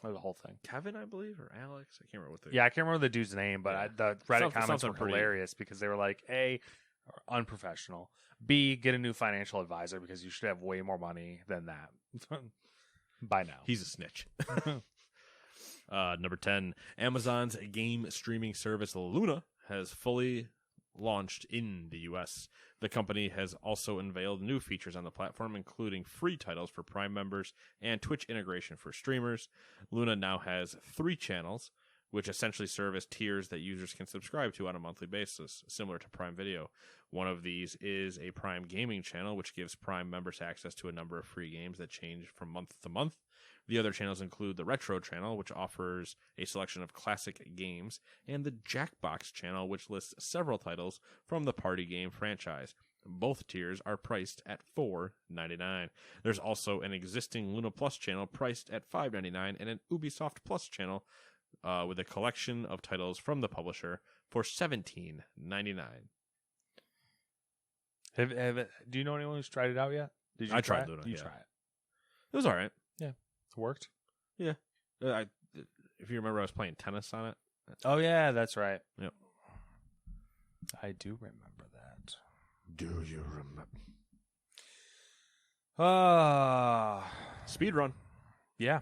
Or the whole thing. Kevin, I believe, or Alex. I can't remember what I can't remember the dude's name, but the Reddit comments were hilarious because they were like, A, unprofessional. B, get a new financial advisor because you should have way more money than that by now. He's a snitch. Number 10, Amazon's game streaming service Luna has fully launched in the U.S. The company has also unveiled new features on the platform, including free titles for Prime members and Twitch integration for streamers. Luna now has 3 channels, which essentially serve as tiers that users can subscribe to on a monthly basis, similar to Prime Video. One of these is a Prime Gaming channel, which gives Prime members access to a number of free games that change from month to month. The other channels include the Retro channel, which offers a selection of classic games, and the Jackbox channel, which lists several titles from the party game franchise. Both tiers are priced at $4.99. There's also an existing Luna Plus channel priced at $5.99 and an Ubisoft Plus channel with a collection of titles from the publisher for $17.99. Do you know anyone who's tried it out yet? Did you I tried Luna. You try it. It was all right. Yeah. It worked? Yeah. If you remember, I was playing tennis on it. Oh, yeah, that's right. Yep. I do remember that. Do you remember? Speed run. Yeah.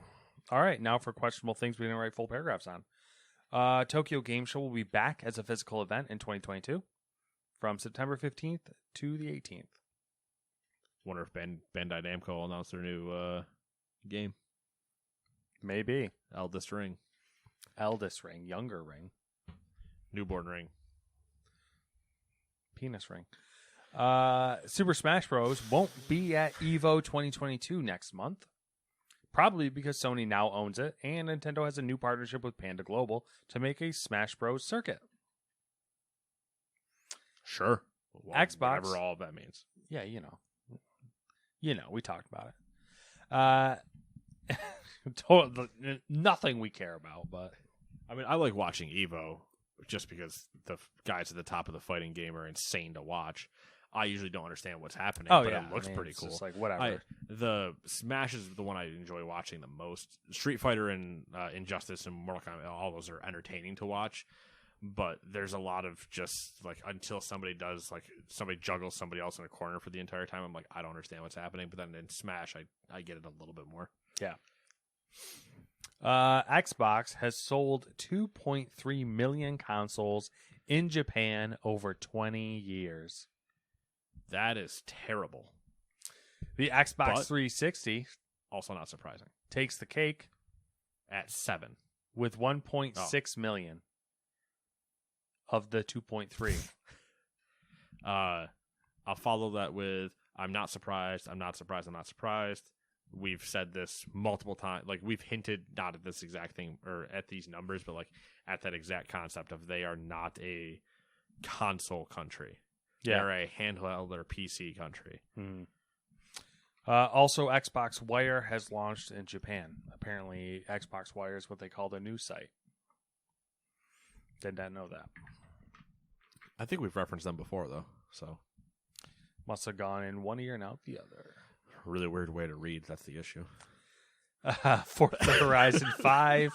All right. Now for questionable things we didn't write full paragraphs on. Tokyo Game Show will be back as a physical event in 2022 from September 15th to the 18th. Wonder if Bandai Namco will announce their new game. Maybe. Eldest Ring. Younger ring. Newborn Ring. Penis ring. Super Smash Bros. Won't be at EVO 2022 next month. Probably because Sony now owns it, and Nintendo has a new partnership with Panda Global to make a Smash Bros. Circuit. Sure. Well, Xbox. Whatever all of that means. Yeah, you know, we talked about it. Nothing we care about, but I mean, I like watching EVO just because the guys at the top of the fighting game are insane to watch. I usually don't understand what's happening, but it looks pretty cool. Just like whatever. The Smash is the one I enjoy watching the most. Street Fighter and Injustice and Mortal Kombat, all those are entertaining to watch. But there's a lot of just like until somebody juggles somebody else in a corner for the entire time, I'm like, I don't understand what's happening. But then in Smash, I get it a little bit more. Yeah. Xbox has sold 2.3 million consoles in Japan over 20 years. That is terrible. The Xbox 360, also not surprising, takes the cake at 7 with 1.6 million of the 2.3. I'll follow that with I'm not surprised. We've said this multiple times. Like, we've hinted not at this exact thing or at these numbers, but like at that exact concept of they are not a console country. Yeah. They're a handheld or PC country. Mm. Also, Xbox Wire has launched in Japan. Apparently, Xbox Wire is what they call the news site. Did not know that. I think we've referenced them before, though. So must have gone in one ear and out the other. Really weird way to read. That's the issue. Forza Horizon 5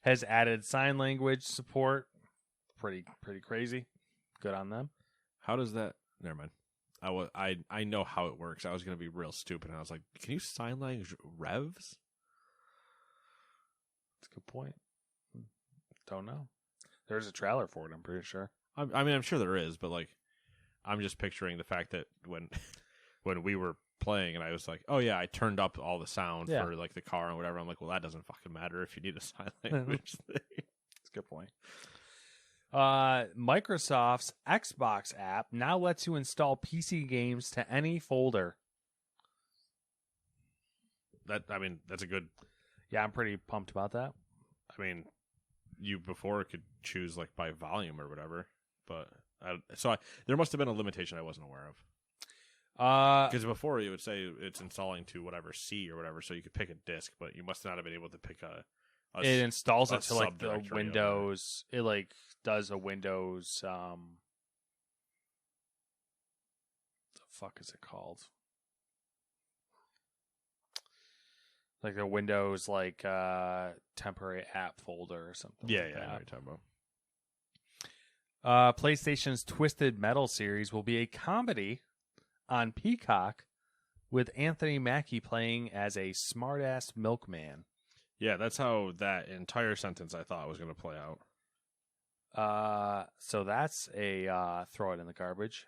has added sign language support. Pretty crazy. Good on them. How does that? Never mind. I know how it works. I was going to be real stupid, and I was like, "Can you sign language revs?" That's a good point. Don't know. There's a trailer for it. I'm pretty sure. I mean, I'm sure there is, but like, I'm just picturing the fact that when we were playing, and I was like, "Oh yeah, I turned up all the sound for like the car and whatever." I'm like, "Well, that doesn't fucking matter if you need a sign language thing." That's a good point. Microsoft's Xbox app now lets you install PC games to any folder. That's a good. Yeah, I'm pretty pumped about that. I mean, you before could choose like by volume or whatever, but there must have been a limitation I wasn't aware of. Because before you would say it's installing to whatever C or whatever, so you could pick a disk, but you must not have been able to pick it installs it to like the Windows. It like does a Windows. The fuck is it called? Like the Windows temporary app folder or something. Yeah, like I know what you're talking about. PlayStation's Twisted Metal series will be a comedy on Peacock with Anthony Mackie playing as a smartass milkman. Yeah, that's how that entire sentence I thought was going to play out. So that's a throw it in the garbage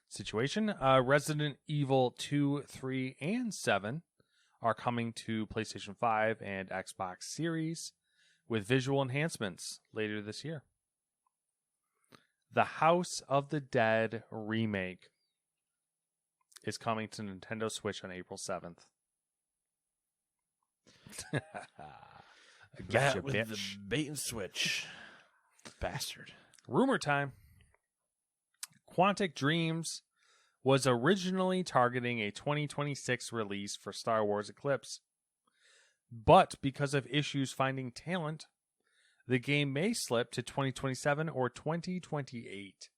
situation. Resident Evil 2, 3, and 7 are coming to PlayStation 5 and Xbox Series with visual enhancements later this year. The House of the Dead remake is coming to Nintendo Switch on April 7th. Get you, bitch. The bait and switch. Bastard. Rumor time. Quantic Dreams was originally targeting a 2026 release for Star Wars Eclipse. But because of issues finding talent, the game may slip to 2027 or 2028.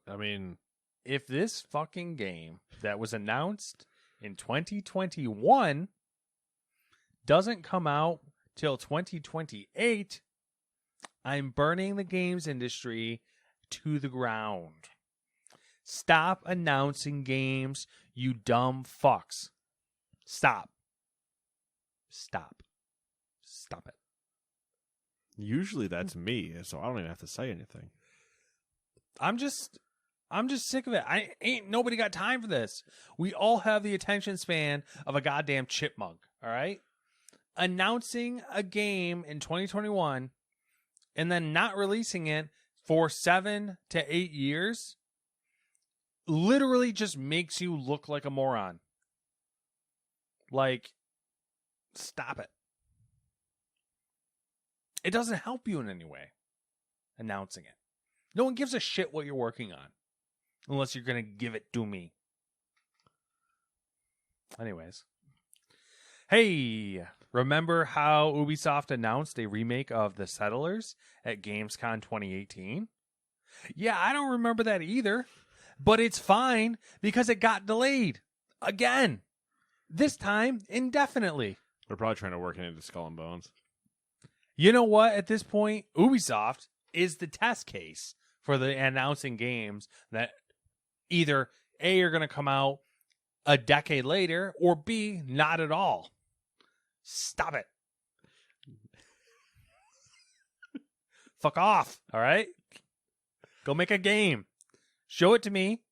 I mean, if this fucking game that was announced in 2021 doesn't come out till 2028, I'm burning the games industry to the ground. Stop announcing games, you dumb fucks. Stop. Stop. Stop it. Usually that's me, so I don't even have to say anything. I'm just sick of it. Ain't nobody got time for this. We all have the attention span of a goddamn chipmunk, all right? Announcing a game in 2021 and then not releasing it for 7 to 8 years literally just makes you look like a moron. Like, stop it. It doesn't help you in any way, announcing it. No one gives a shit what you're working on, unless you're going to give it to me. Anyways. Hey, remember how Ubisoft announced a remake of The Settlers at Gamescom 2018? Yeah, I don't remember that either, but it's fine because it got delayed. Again. This time, indefinitely. They're probably trying to work it into Skull and Bones. You know what? At this point, Ubisoft is the test case for the announcing games that either A, are going to come out a decade later, or B, not at all. Stop it. Fuck off, all right? Go make a game. Show it to me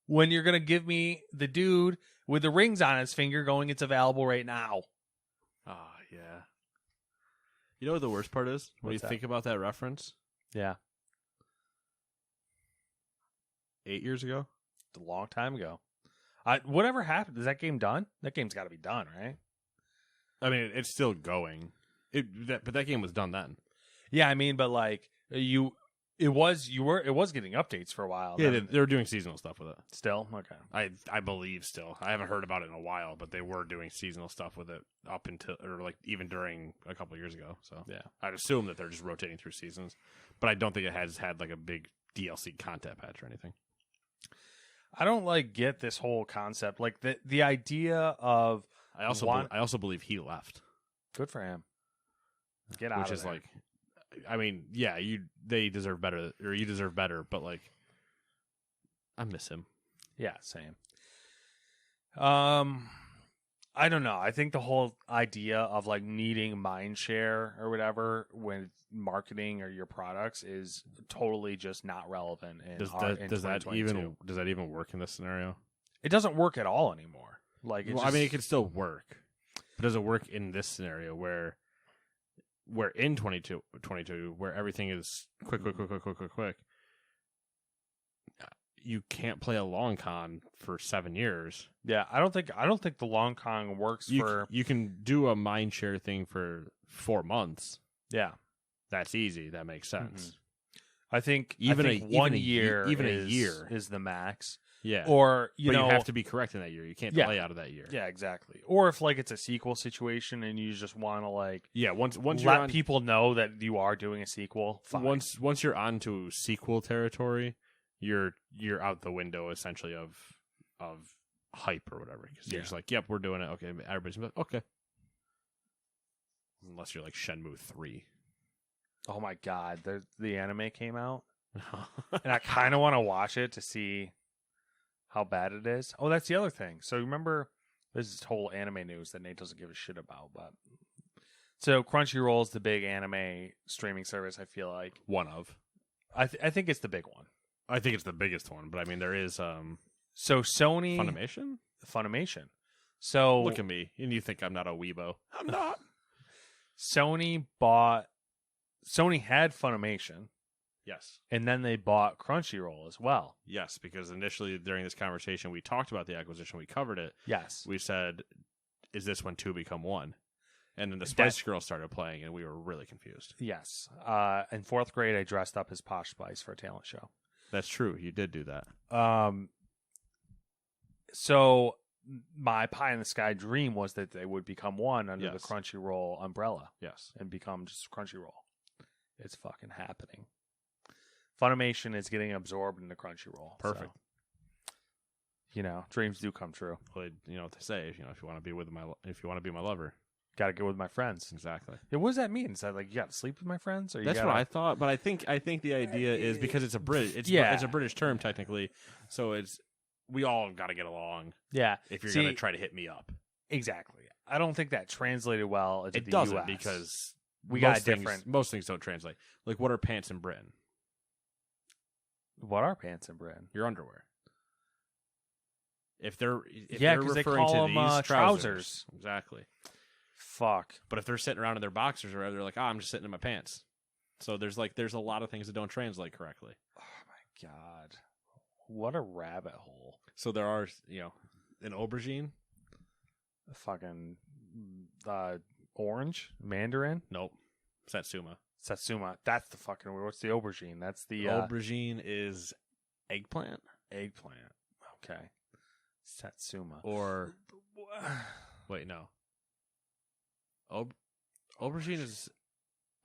when you're going to give me the dude with the rings on his finger going, it's available right now. Ah, yeah. You know what the worst part is? When you think about that reference? Yeah. 8 years ago? It's a long time ago. Whatever happened? Is that game done? That game's got to be done, right? I mean, it's still going. But that game was done then. Yeah, I mean, but like it was getting updates for a while. Yeah, they were doing seasonal stuff with it. Still? Okay. I believe still. I haven't heard about it in a while, but they were doing seasonal stuff with it up until, or like even during a couple of years ago. So yeah, I'd assume that they're just rotating through seasons, but I don't think it has had like a big DLC content patch or anything. I don't get this whole concept. Like the idea of I also believe he left. Good for him. Get out Which of is there. like, I mean, yeah, they deserve better, or you deserve better, but like, I miss him. Yeah, same. I don't know. I think the whole idea of like needing mind share or whatever when marketing or your products is totally just not relevant. Does that even work in this scenario? It doesn't work at all anymore. Like, I mean, it can still work, but does it work in this scenario where in 2022, where everything is quick, you can't play a long con for 7 years. Yeah, I don't think the long con works for. You can do a mind share thing for 4 months. Yeah, that's easy. That makes sense. Mm-hmm. I think even 1 year, a year is the max. Yeah, or you have to be correct in that year. You can't delay out of that year. Yeah, exactly. Or if like it's a sequel situation and you just want to once let people know that you are doing a sequel. Fine. Once you're onto sequel territory, you're out the window essentially of hype or whatever, because you're just like, yep, we're doing it. Okay, everybody's like, okay. Unless you're like Shenmue 3. Oh my god, the anime came out, and I kind of want to watch it to see how bad it is. Oh, that's the other thing. So remember This is whole anime news that Nate doesn't give a shit about. But so Crunchyroll is the big anime streaming service. I feel like one of. I think it's the big one. I think it's the biggest one, but I mean there is So Sony Funimation. So look at me, and you think I'm not a weebo? I'm not. Sony had Funimation. Yes. And then they bought Crunchyroll as well. Yes, because initially during this conversation we talked about the acquisition, we covered it. Yes. We said, is this when two become one? And then the Spice Girls started playing, and we were really confused. Yes. In 4th grade, I dressed up as Posh Spice for a talent show. That's true. You did do that. So my pie in the sky dream was that they would become one under the Crunchyroll umbrella. Yes. And become just Crunchyroll. It's fucking happening. Funimation is getting absorbed into Crunchyroll. Perfect. So, dreams do come true. Well, you know what they say. If you want to be my lover, got to go with my friends. Exactly. Yeah, what does that mean? Is that like you got to sleep with my friends? Or that's what I thought. But I think the idea is because it's a British. It's a British term technically. So we all got to get along. Yeah. If you're going to try to hit me up. Exactly. I don't think that translated well into the doesn't US. Because we got different. Most things don't translate. Like, what are pants in Britain? What are pants in Britain? Your underwear. If they're because they call them trousers. Exactly. Fuck. But if they're sitting around in their boxers or whatever, they're like, I'm just sitting in my pants. So there's a lot of things that don't translate correctly. Oh my god. What a rabbit hole. So there are, an aubergine. Fucking orange? Mandarin? Nope. Satsuma. That's the fucking word. What's the aubergine? That's the aubergine is eggplant. Okay. Satsuma. Or wait, no. Aubergine is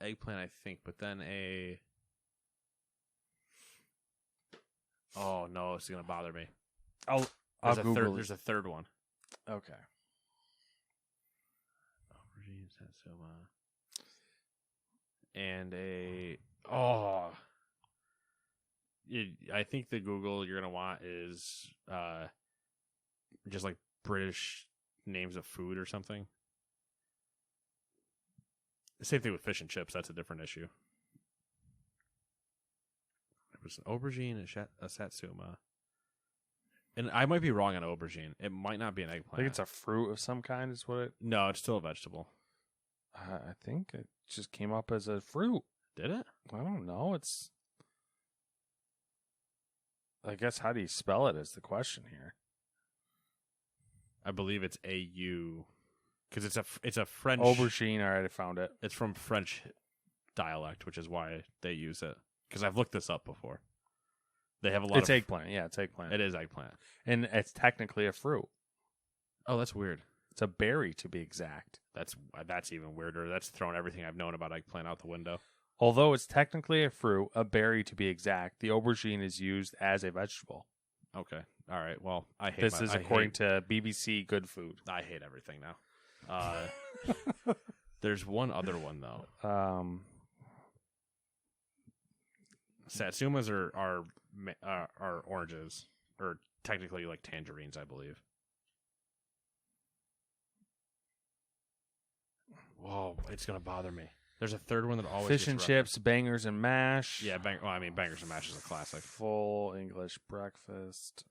eggplant, I think, but then oh no, it's gonna bother me. I'll Google there's a third one. Okay. Aubergine, Satsuma. And I think the Google you're gonna want is just like British names of food or something. Same thing with fish and chips. That's a different issue. It was an aubergine, a satsuma, and I might be wrong on aubergine. It might not be an eggplant. I think it's a fruit of some kind. Is what it? No, it's still a vegetable. I think it just came up as a fruit. Did it? I don't know. I guess how do you spell it is the question here. I believe it's AU because it's a French aubergine. All right, I found it. It's from French dialect, which is why they use it. Because I've looked this up before. They have a lot. It's eggplant. Yeah, it's eggplant. It is eggplant, and it's technically a fruit. Oh, that's weird. It's a berry, to be exact. That's even weirder. That's thrown everything I've known about eggplant out the window. Although it's technically a fruit, a berry to be exact, the aubergine is used as a vegetable. Okay. All right. Well, I hate this. According to BBC Good Food. I hate everything now. There's one other one though. Satsumas are oranges, or technically like tangerines, I believe. Whoa, it's gonna bother me. There's a third one that always fish and chips, bangers and mash. Yeah, bangers and mash is a classic. Full English breakfast.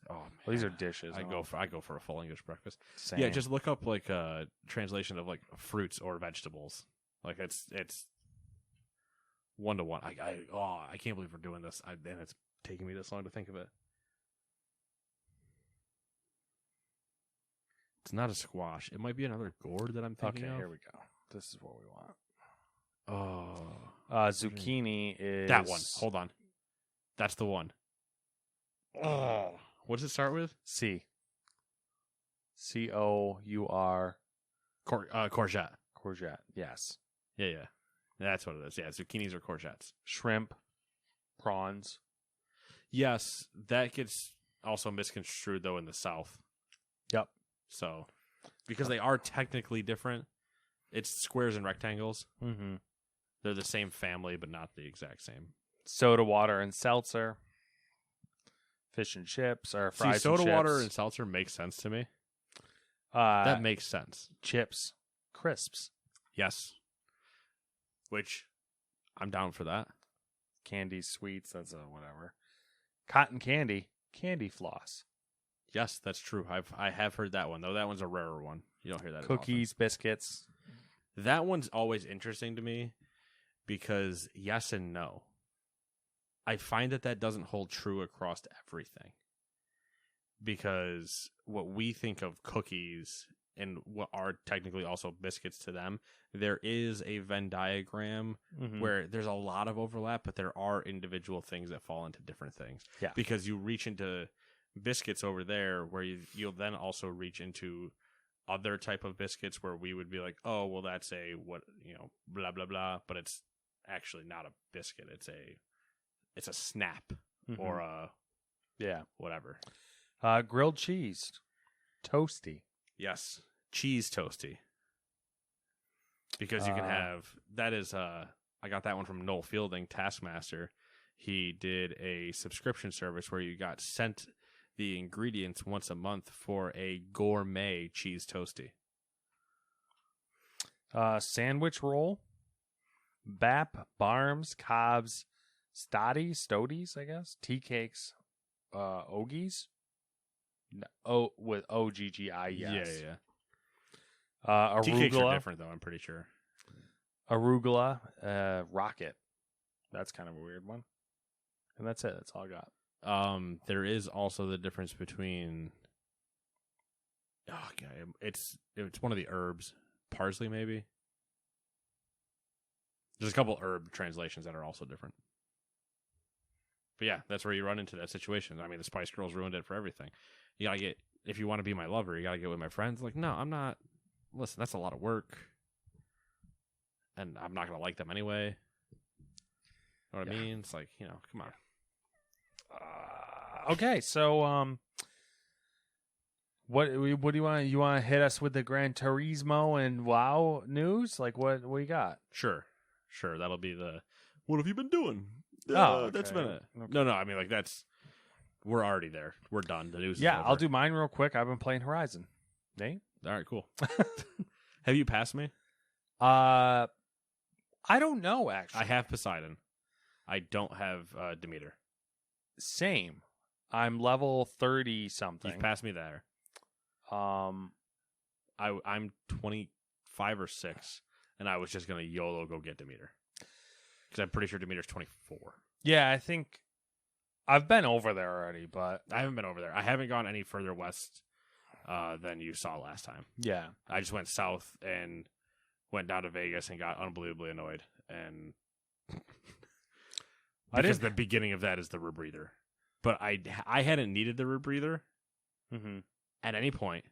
Oh, man. Well, these are dishes. I go for a full English breakfast. Same. Yeah, just look up like a translation of like fruits or vegetables. Like it's 1-to-1. I can't believe we're doing this. And it's taking me this long to think of it. It's not a squash. It might be another gourd that I'm thinking of. Okay, here we go. This is what we want. Oh. Zucchini is... That one. Hold on. That's the one. Oh. What does it start with? C. C-O-U-R. Courgette. Courgette, yes. Yeah. That's what it is. Yeah, zucchinis or courgettes. Shrimp. Prawns. Yes, that gets also misconstrued, though, in the South. Yep. So, because they are technically different, it's squares and rectangles. Mm-hmm. They're the same family, but not the exact same. Soda water and seltzer. Fish and chips or fries and chips. Soda water and seltzer makes sense to me. That makes sense. Chips, crisps, Yes. Which I'm down for that. candy, sweets. That's whatever. Cotton candy, candy floss, Yes, that's true. I have heard that one, though. That one's a rarer one. You don't hear that cookies, biscuits. That one's always interesting to me because yes and no. I find that doesn't hold true across everything. Because what we think of cookies and what are technically also biscuits to them, there is a Venn diagram where there's a lot of overlap, but there are individual things that fall into different things. Yeah. Because you reach into biscuits over there where you'll then also reach into other type of biscuits where we would be like, oh, well, that's a blah, blah, blah, but it's actually not a biscuit. It's a snap or a whatever. Grilled cheese, toasty. Yes, cheese toasty. Because you can have that is I got that one from Noel Fielding, Taskmaster. He did a subscription service where you got sent the ingredients once a month for a gourmet cheese toasty. Sandwich roll, Bap, Barms, Cobbs, Stodies, I guess. Tea cakes, Ogies. No, with OGGI, yes. Yeah. Arugula. Tea cakes are different, though, I'm pretty sure. Arugula, Rocket. That's kind of a weird one. And that's it. That's all I got. There is also the difference between it's one of the herbs. Parsley, maybe. There's a couple herb translations that are also different. But yeah, that's where you run into that situation. I mean, the Spice Girls ruined it for everything. You gotta get, if you want to be my lover, you gotta get with my friends. Like, no, I'm not. Listen, that's a lot of work. And I'm not gonna like them anyway. Know what I mean? It's like, come on. Okay, so what do you want? You want to hit us with the Gran Turismo and WoW news? Like, what we got? Sure. That'll be the. What have you been doing? Okay. That's been it. Okay. No. I mean, like we're already there. We're done. The news. Yeah, is over. I'll do mine real quick. I've been playing Horizon. Nate? All right, cool. Have you passed me? I don't know. Actually, I have Poseidon. I don't have Demeter. Same. I'm level 30 something. You've passed me there. I'm 25 or 6, and I was just gonna YOLO go get Demeter because I'm pretty sure Demeter's 24. Yeah, I think I've been over there already, but I haven't been over there. I haven't gone any further west than you saw last time. Yeah, I just went south and went down to Vegas and got unbelievably annoyed, and because the beginning of that is the rebreather. But I hadn't needed the rebreather at any point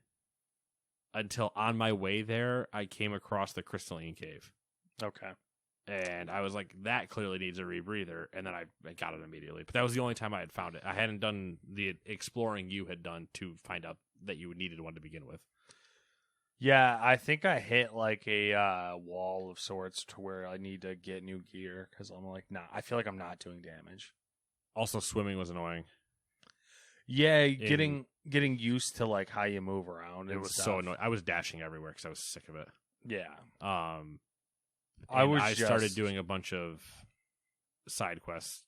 until on my way there, I came across the Crystalline Cave. Okay. And I was like, that clearly needs a rebreather. And then I got it immediately. But that was the only time I had found it. I hadn't done the exploring you had done to find out that you needed one to begin with. Yeah, I think I hit like a wall of sorts to where I need to get new gear because I'm like, nah, I feel like I'm not doing damage. Also, swimming was annoying. Yeah, getting used to like how you move around. It was so annoying. I was dashing everywhere because I was sick of it. Yeah. I started doing a bunch of side quests.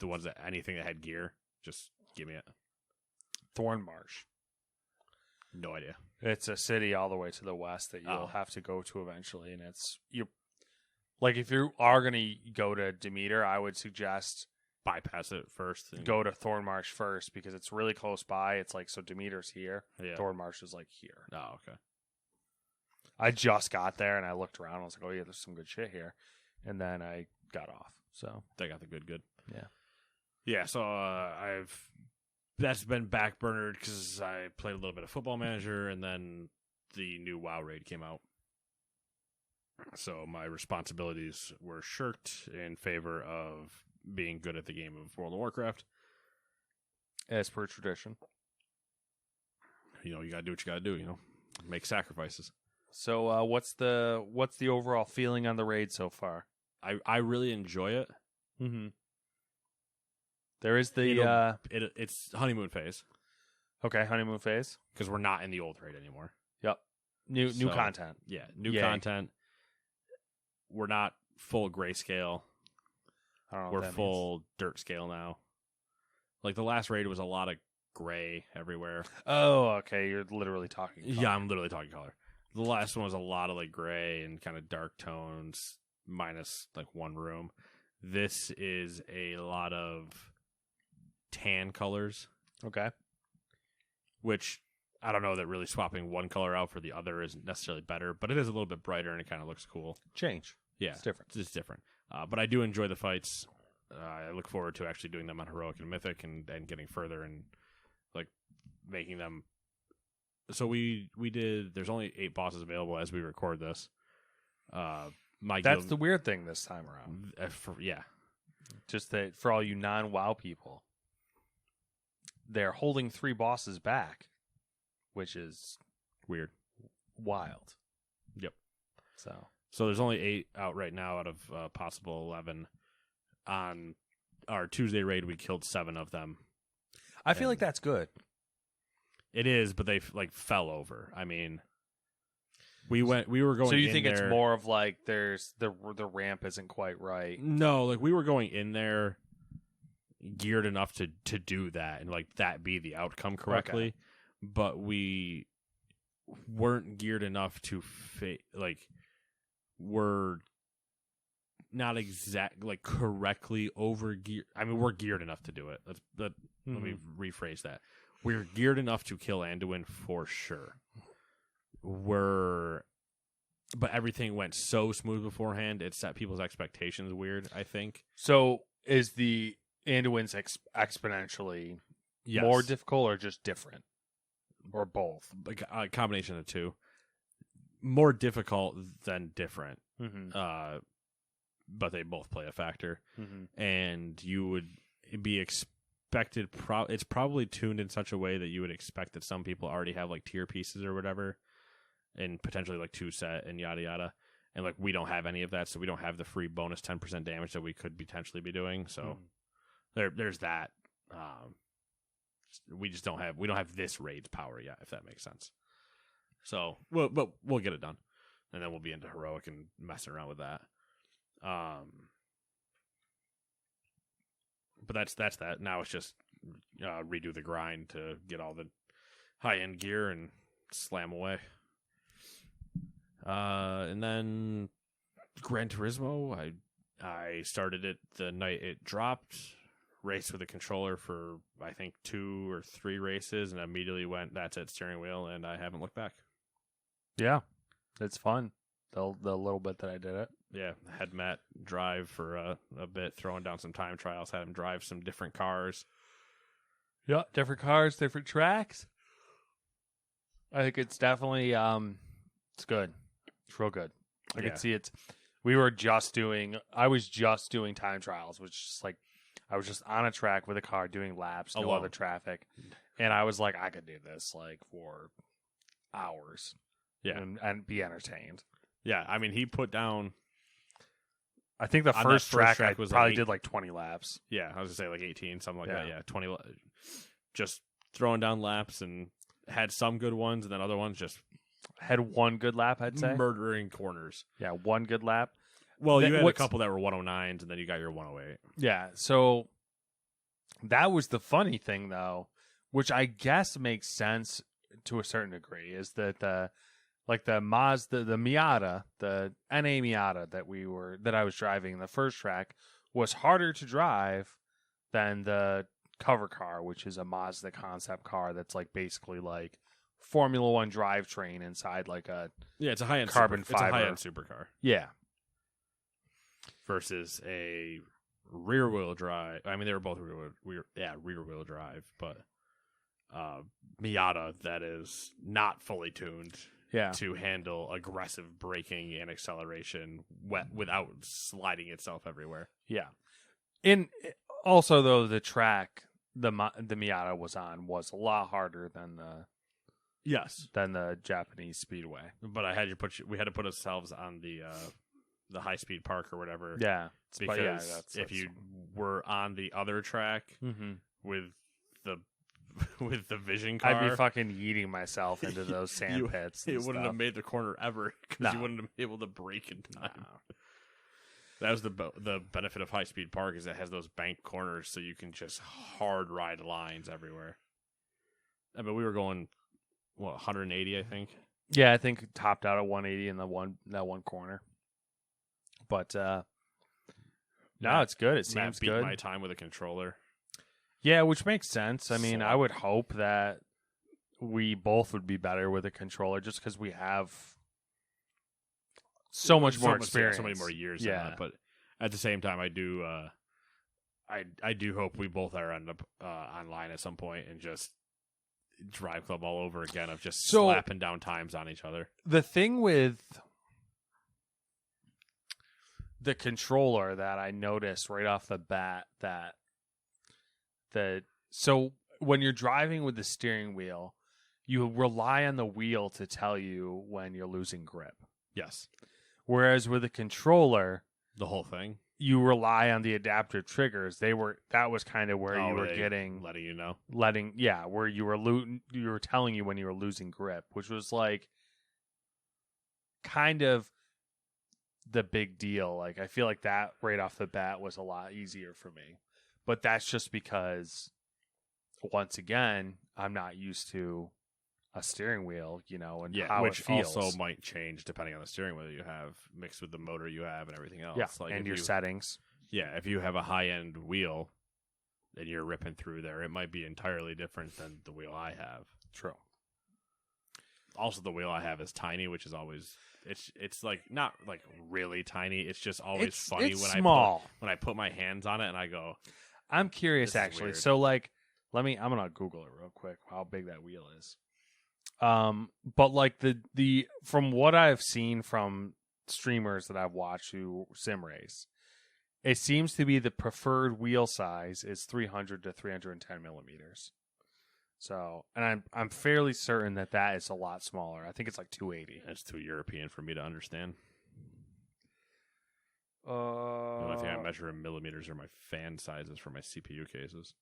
The ones that anything that had gear, just give me it. Thornmarsh. No idea. It's a city all the way to the west that you'll have to go to eventually, and like if you are gonna go to Demeter, I would suggest bypass it first. Go to Thornmarsh first because it's really close by. It's like, so Demeter's here. Yeah. Thornmarsh is like here. Oh, okay. I just got there and I looked around. I was like, oh, yeah, there's some good shit here. And then I got off. So they got the good. Yeah. Yeah, so that's been backburnered because I played a little bit of Football Manager and then the new WoW raid came out. So my responsibilities were shirked in favor of being good at the game of World of Warcraft. As per tradition. You got to do what you got to do, make sacrifices. So what's the overall feeling on the raid so far? I really enjoy it. Mm-hmm. There is the... it's honeymoon phase. Okay, honeymoon phase. Because we're not in the old raid anymore. Yep. New content. Yeah, new content. We're not full grayscale. I don't know We're full dirt scale now. Like the last raid was a lot of gray everywhere. Oh, okay. You're literally talking color. Yeah, I'm literally talking color. The last one was a lot of like gray and kind of dark tones, minus like one room. This is a lot of tan colors. Okay. Which I don't know that really swapping one color out for the other isn't necessarily better, but it is a little bit brighter and it kind of looks cool. Change. Yeah. It's different. It's different. But I do enjoy the fights. I look forward to actually doing them on Heroic and Mythic and getting further and like making them. So we did. There's only 8 bosses available as we record this. That's the weird thing this time around. Yeah. Just that for all you non-WoW people, they're holding 3 bosses back, which is weird, wild. Yep. So there's only 8 out right now out of possible 11. On our Tuesday raid, we killed 7 of them. I feel like that's good. It is, but they like fell over. I mean, we were going. So you think it's more of like there's the ramp isn't quite right? No, like we were going in there geared enough to do that and like that be the outcome correctly, okay. But we weren't geared enough to we're not correctly over geared. I mean, we're geared enough to do it. Let me rephrase that. We're geared enough to kill Anduin for sure. But everything went so smooth beforehand. It set people's expectations weird, I think. So is the Anduin's exponentially more difficult or just different? Or both? Like a combination of the two. More difficult than different. Mm-hmm. But they both play a factor. Mm-hmm. And you would be expected... it's probably tuned in such a way that you would expect that some people already have like tier pieces or whatever. And potentially like 2 set and yada yada. And like we don't have any of that, so we don't have the free bonus 10% damage that we could potentially be doing. So there's that. We just don't have this raid's power yet, if that makes sense. So we'll get it done. And then we'll be into Heroic and messing around with that. But that's that. Now it's just redo the grind to get all the high end gear and slam away. And then Gran Turismo, I started it the night it dropped, raced with a controller for I think 2 or 3 races, and immediately went, that's it, steering wheel, and I haven't looked back. Yeah, it's fun. The little bit that I did it. Yeah, had Matt drive for a bit, throwing down some time trials, had him drive some different cars. Yeah, different cars, different tracks. I think it's definitely it's good. It's real good. I can see it. I was just doing time trials, which is like I was just on a track with a car doing laps, no other traffic. And I was like, I could do this like for hours. Yeah. And be entertained. Yeah, I mean, he put down... I think the first track I was probably did like 20 laps. Yeah, I was going to say like 18, something like that. Yeah, 20. Just throwing down laps and had some good ones, and then other ones just... Had one good lap, I'd say. Murdering corners. Yeah, one good lap. Well, you had a couple that were 109s, and then you got your 108. Yeah, so that was the funny thing, though, which I guess makes sense to a certain degree, is that the Mazda, the Miata, the NA Miata that I was driving in the first track was harder to drive than the cover car, which is a Mazda concept car that's like basically like Formula One drivetrain inside like a it's a high-end carbon fiber. It's a high-end supercar. Yeah. Versus a rear-wheel drive. I mean, they were both rear-wheel drive, but Miata that is not fully tuned to handle aggressive braking and acceleration without sliding itself everywhere. Yeah. And also, though, the track the Miata was on was a lot harder than the Japanese speedway. But we had to put ourselves on the high speed park or whatever. Yeah, because if you were on the other track with the with the Vision car. I'd be fucking yeeting myself into those sand pits. It wouldn't have made the corner ever because you wouldn't have been able to brake in time. No. That was the benefit of High Speed Park is it has those bank corners, so you can just hard ride lines everywhere. I mean, we were going 180, I think. Yeah, I think topped out at 180 in that one corner. But no, it's good. It seems beat good. My time with a controller. Yeah, which makes sense. I mean, I would hope that we both would be better with a controller just because we have so much more experience. So many more years in that. But at the same time, I do hope we both are end up online at some point and just Drive Club all over again of just slapping down times on each other. The thing with the controller that I noticed right off the bat so when you're driving with the steering wheel, you rely on the wheel to tell you when you're losing grip. Yes. Whereas with a controller, the whole thing, you rely on the adaptive triggers. That was kind of where you were letting you know. Where you were telling you when you were losing grip, which was like kind of the big deal. Like I feel like that right off the bat was a lot easier for me. But that's just because once again, I'm not used to a steering wheel, and how it feels. Which also might change depending on the steering wheel you have mixed with the motor you have and everything else. Yeah, and your settings. Yeah, if you have a high-end wheel and you're ripping through there, it might be entirely different than the wheel I have. True. Also, the wheel I have is tiny, which is always it's like not like really tiny. It's just always funny when I put my hands on it and I go. I'm curious actually. So like, I'm gonna Google it real quick how big that wheel is. But like the from what I've seen from streamers that I've watched who sim race, it seems to be the preferred wheel size is 300 to 310 millimeters. So, and I'm fairly certain that is a lot smaller. I think it's like 280. That's too European for me to understand. The only thing I measure in millimeters are my fan sizes for my CPU cases.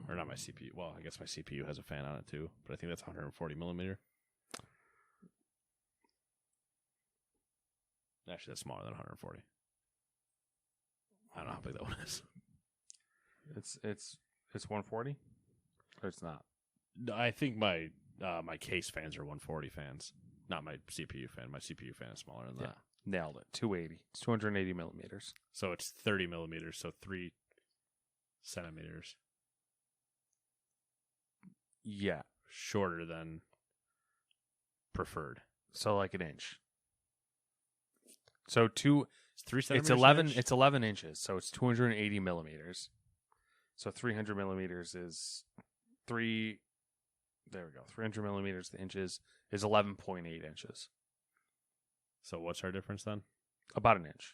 Or not my CPU. Well, I guess my CPU has a fan on it too, but I think that's 140 millimeter. Actually, that's smaller than 140. I don't know how big that one is. It's 140, or it's not. I think my case fans are 140 fans, not my CPU fan. My CPU fan is smaller than that. Nailed it. 280. It's 280 millimeters. So it's 30 millimeters, so 3 centimeters. Yeah. Shorter than preferred. So like an inch. So 3 centimeters. It's 11 inches, so it's 280 millimeters. So 300 millimeters is 3. There we go. 300 millimeters to inches is 11.8 inches. So what's our difference then? About an inch,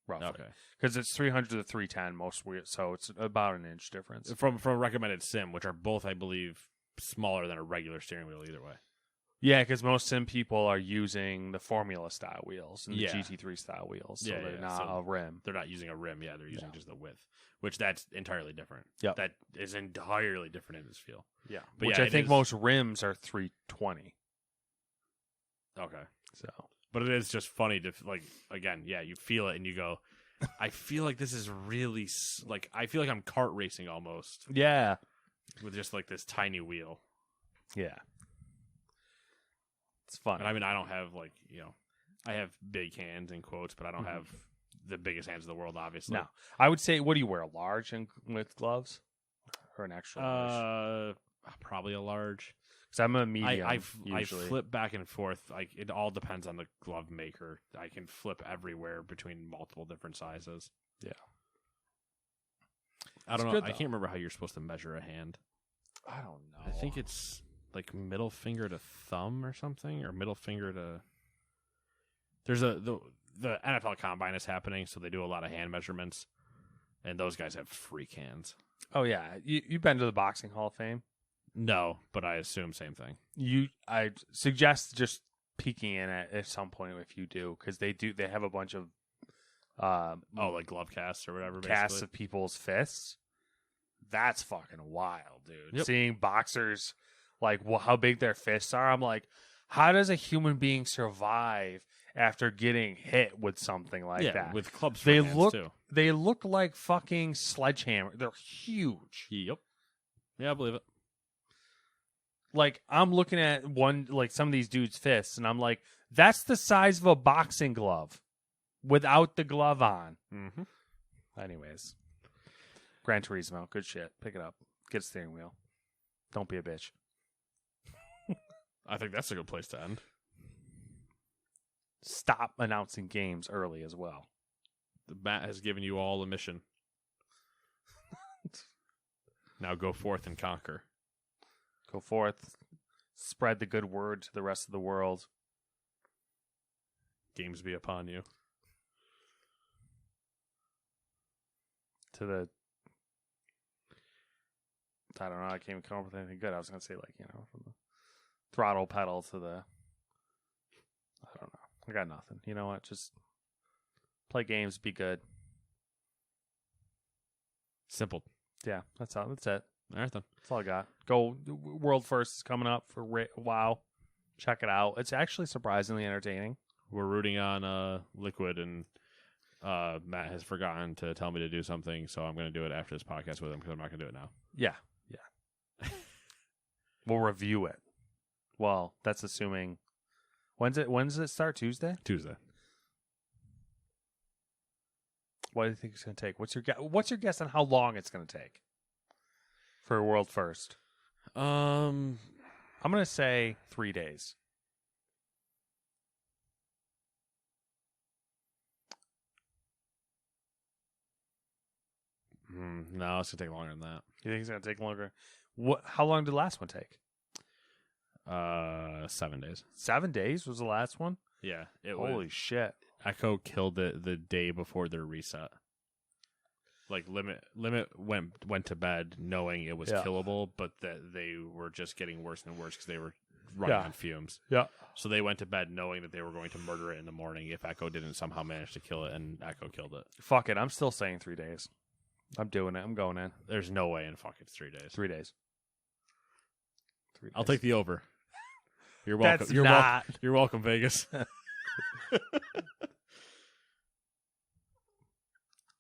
roughly. Okay. Because it's 300 to 310 most weird, so it's about an inch difference. From recommended sim, which are both, I believe, smaller than a regular steering wheel either way. Yeah, because most sim people are using the Formula style wheels and the GT3 style wheels, so they're not a rim. They're not using a rim, they're using just the width, which that's entirely different. Yeah, that is entirely different in this feel. Yeah, but which I think most rims are 320. Okay, so. But it is just funny to, like, again, you feel it and you go, I feel like this is really, like, I feel like I'm kart racing almost. Yeah. With just, like, this tiny wheel. Yeah. It's fun. And I mean, I don't have, like, I have big hands in quotes, but I don't have the biggest hands in the world, obviously. No. I would say, what do you wear, a large with gloves? Or an extra large? Probably a large. Because I'm a medium. I flip back and forth. Like, it all depends on the glove maker. I can flip everywhere between multiple different sizes. Yeah. I don't know. I can't remember how you're supposed to measure a hand. I don't know. I think it's like middle finger to thumb or something, or middle finger to. There's the NFL Combine is happening, so they do a lot of hand measurements, and those guys have freak hands. Oh yeah, you've been to the Boxing Hall of Fame? No, but I assume same thing. I suggest just peeking in at some point if you do, because they have a bunch of like glove casts or whatever. Casts of people's fists. that's fucking wild, dude. Yep. Seeing boxers, like, how big their fists are, I'm like, how does a human being survive after getting hit with something like that? With clubs for hands, too. They look like fucking sledgehammer. They're huge. Yep. Yeah, I believe it. Like, I'm looking at some of these dudes' fists, and I'm like, that's the size of a boxing glove without the glove on. Mm-hmm. Anyways, Gran Turismo, good shit. Pick it up. Get a steering wheel. Don't be a bitch. I think that's a good place to end. Stop announcing games early as well. Matt has given you all a mission. Now go forth and conquer. Go forth. Spread the good word to the rest of the world. Games be upon you. I don't know. I can't even come up with anything good. I was going to say, from the throttle pedal to the... I don't know. I got nothing. You know what? Just play games, be good. Simple. Yeah, that's all. That's it. All right, then. That's all I got. Go. World First is coming up for WoW. Check it out. It's actually surprisingly entertaining. We're rooting on Liquid, and Matt has forgotten to tell me to do something, so I'm going to do it after this podcast with him because I'm not going to do it now. Yeah. We'll review it. Well, that's assuming... When does it start? Tuesday? Tuesday. What do you think it's going to take? What's your guess on how long it's going to take for a World First? I'm going to say 3 days. No, it's going to take longer than that. You think it's going to take longer? How long did the last one take? 7 days. 7 days was the last one? Yeah. Holy shit. Echo killed it the day before their reset. Like Limit went to bed knowing it was killable, but that they were just getting worse and worse because they were running on fumes. Yeah. So they went to bed knowing that they were going to murder it in the morning if Echo didn't somehow manage to kill it, and Echo killed it. Fuck it. I'm still saying 3 days. I'm doing it. I'm going in. There's no way in fucking 3 days. 3 days. 3 days. I'll take the over. You're welcome. You're welcome, Vegas.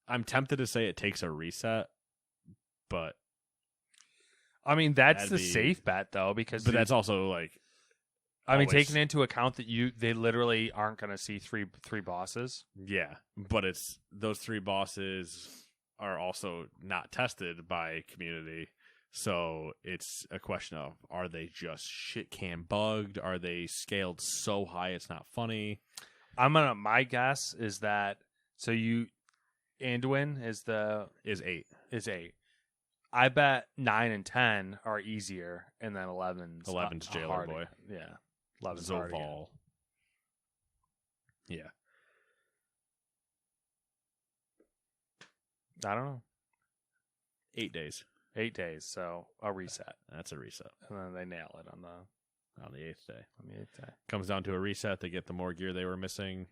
I'm tempted to say it takes a reset, but I mean that's the safe bet though, because that's also like taking into account that they literally aren't going to see three bosses. Yeah, but it's those 3 bosses are also not tested by community. So it's a question of, are they just shit can bugged? Are they scaled so high it's not funny? My guess is that Anduin is 8. Is 8. I bet 9 and 10 are easier, and then 11's Jailer Boy. Yeah. 11's Zoval. Yeah. I don't know. 8 days. 8 days, so a reset. That's a reset. And then they nail it on the 8th day. On the 8th day. Comes down to a reset. They get the more gear they were missing.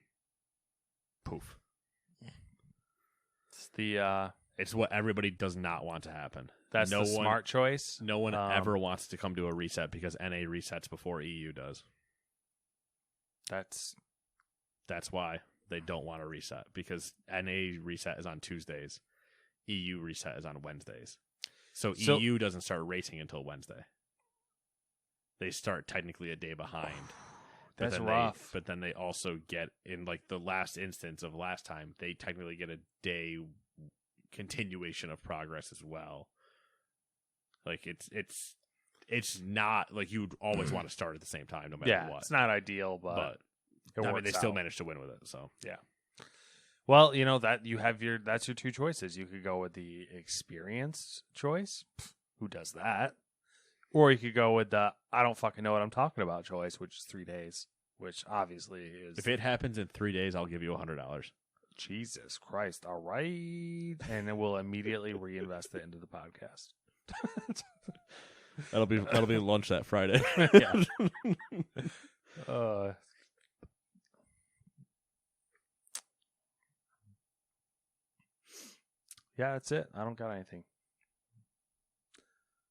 Poof. It's what everybody does not want to happen. That's the smart choice. No one ever wants to come to a reset because NA resets before EU does. That's why they don't want to reset, because NA reset is on Tuesdays. EU reset is on Wednesdays. So EU doesn't start racing until Wednesday. They start technically a day behind. That's rough. But then they also get, in like the last instance of last time, they technically get a day continuation of progress as well. Like it's not like you'd always want to start at the same time no matter what. It's not ideal, but they still managed to win with it. So yeah. Well, that that's your 2 choices. You could go with the experienced choice. Who does that? Or you could go with the I don't fucking know what I'm talking about choice, which is 3 days, which obviously is. If it happens in 3 days, I'll give you $100. Jesus Christ! All right, and then we'll immediately reinvest it into the podcast. That'll be lunch that Friday. Yeah. Yeah, that's it. I don't got anything.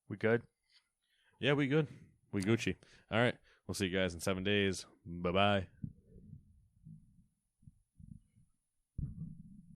We good? Yeah, we good. We Gucci. All right. We'll see you guys in 7 days. Bye-bye.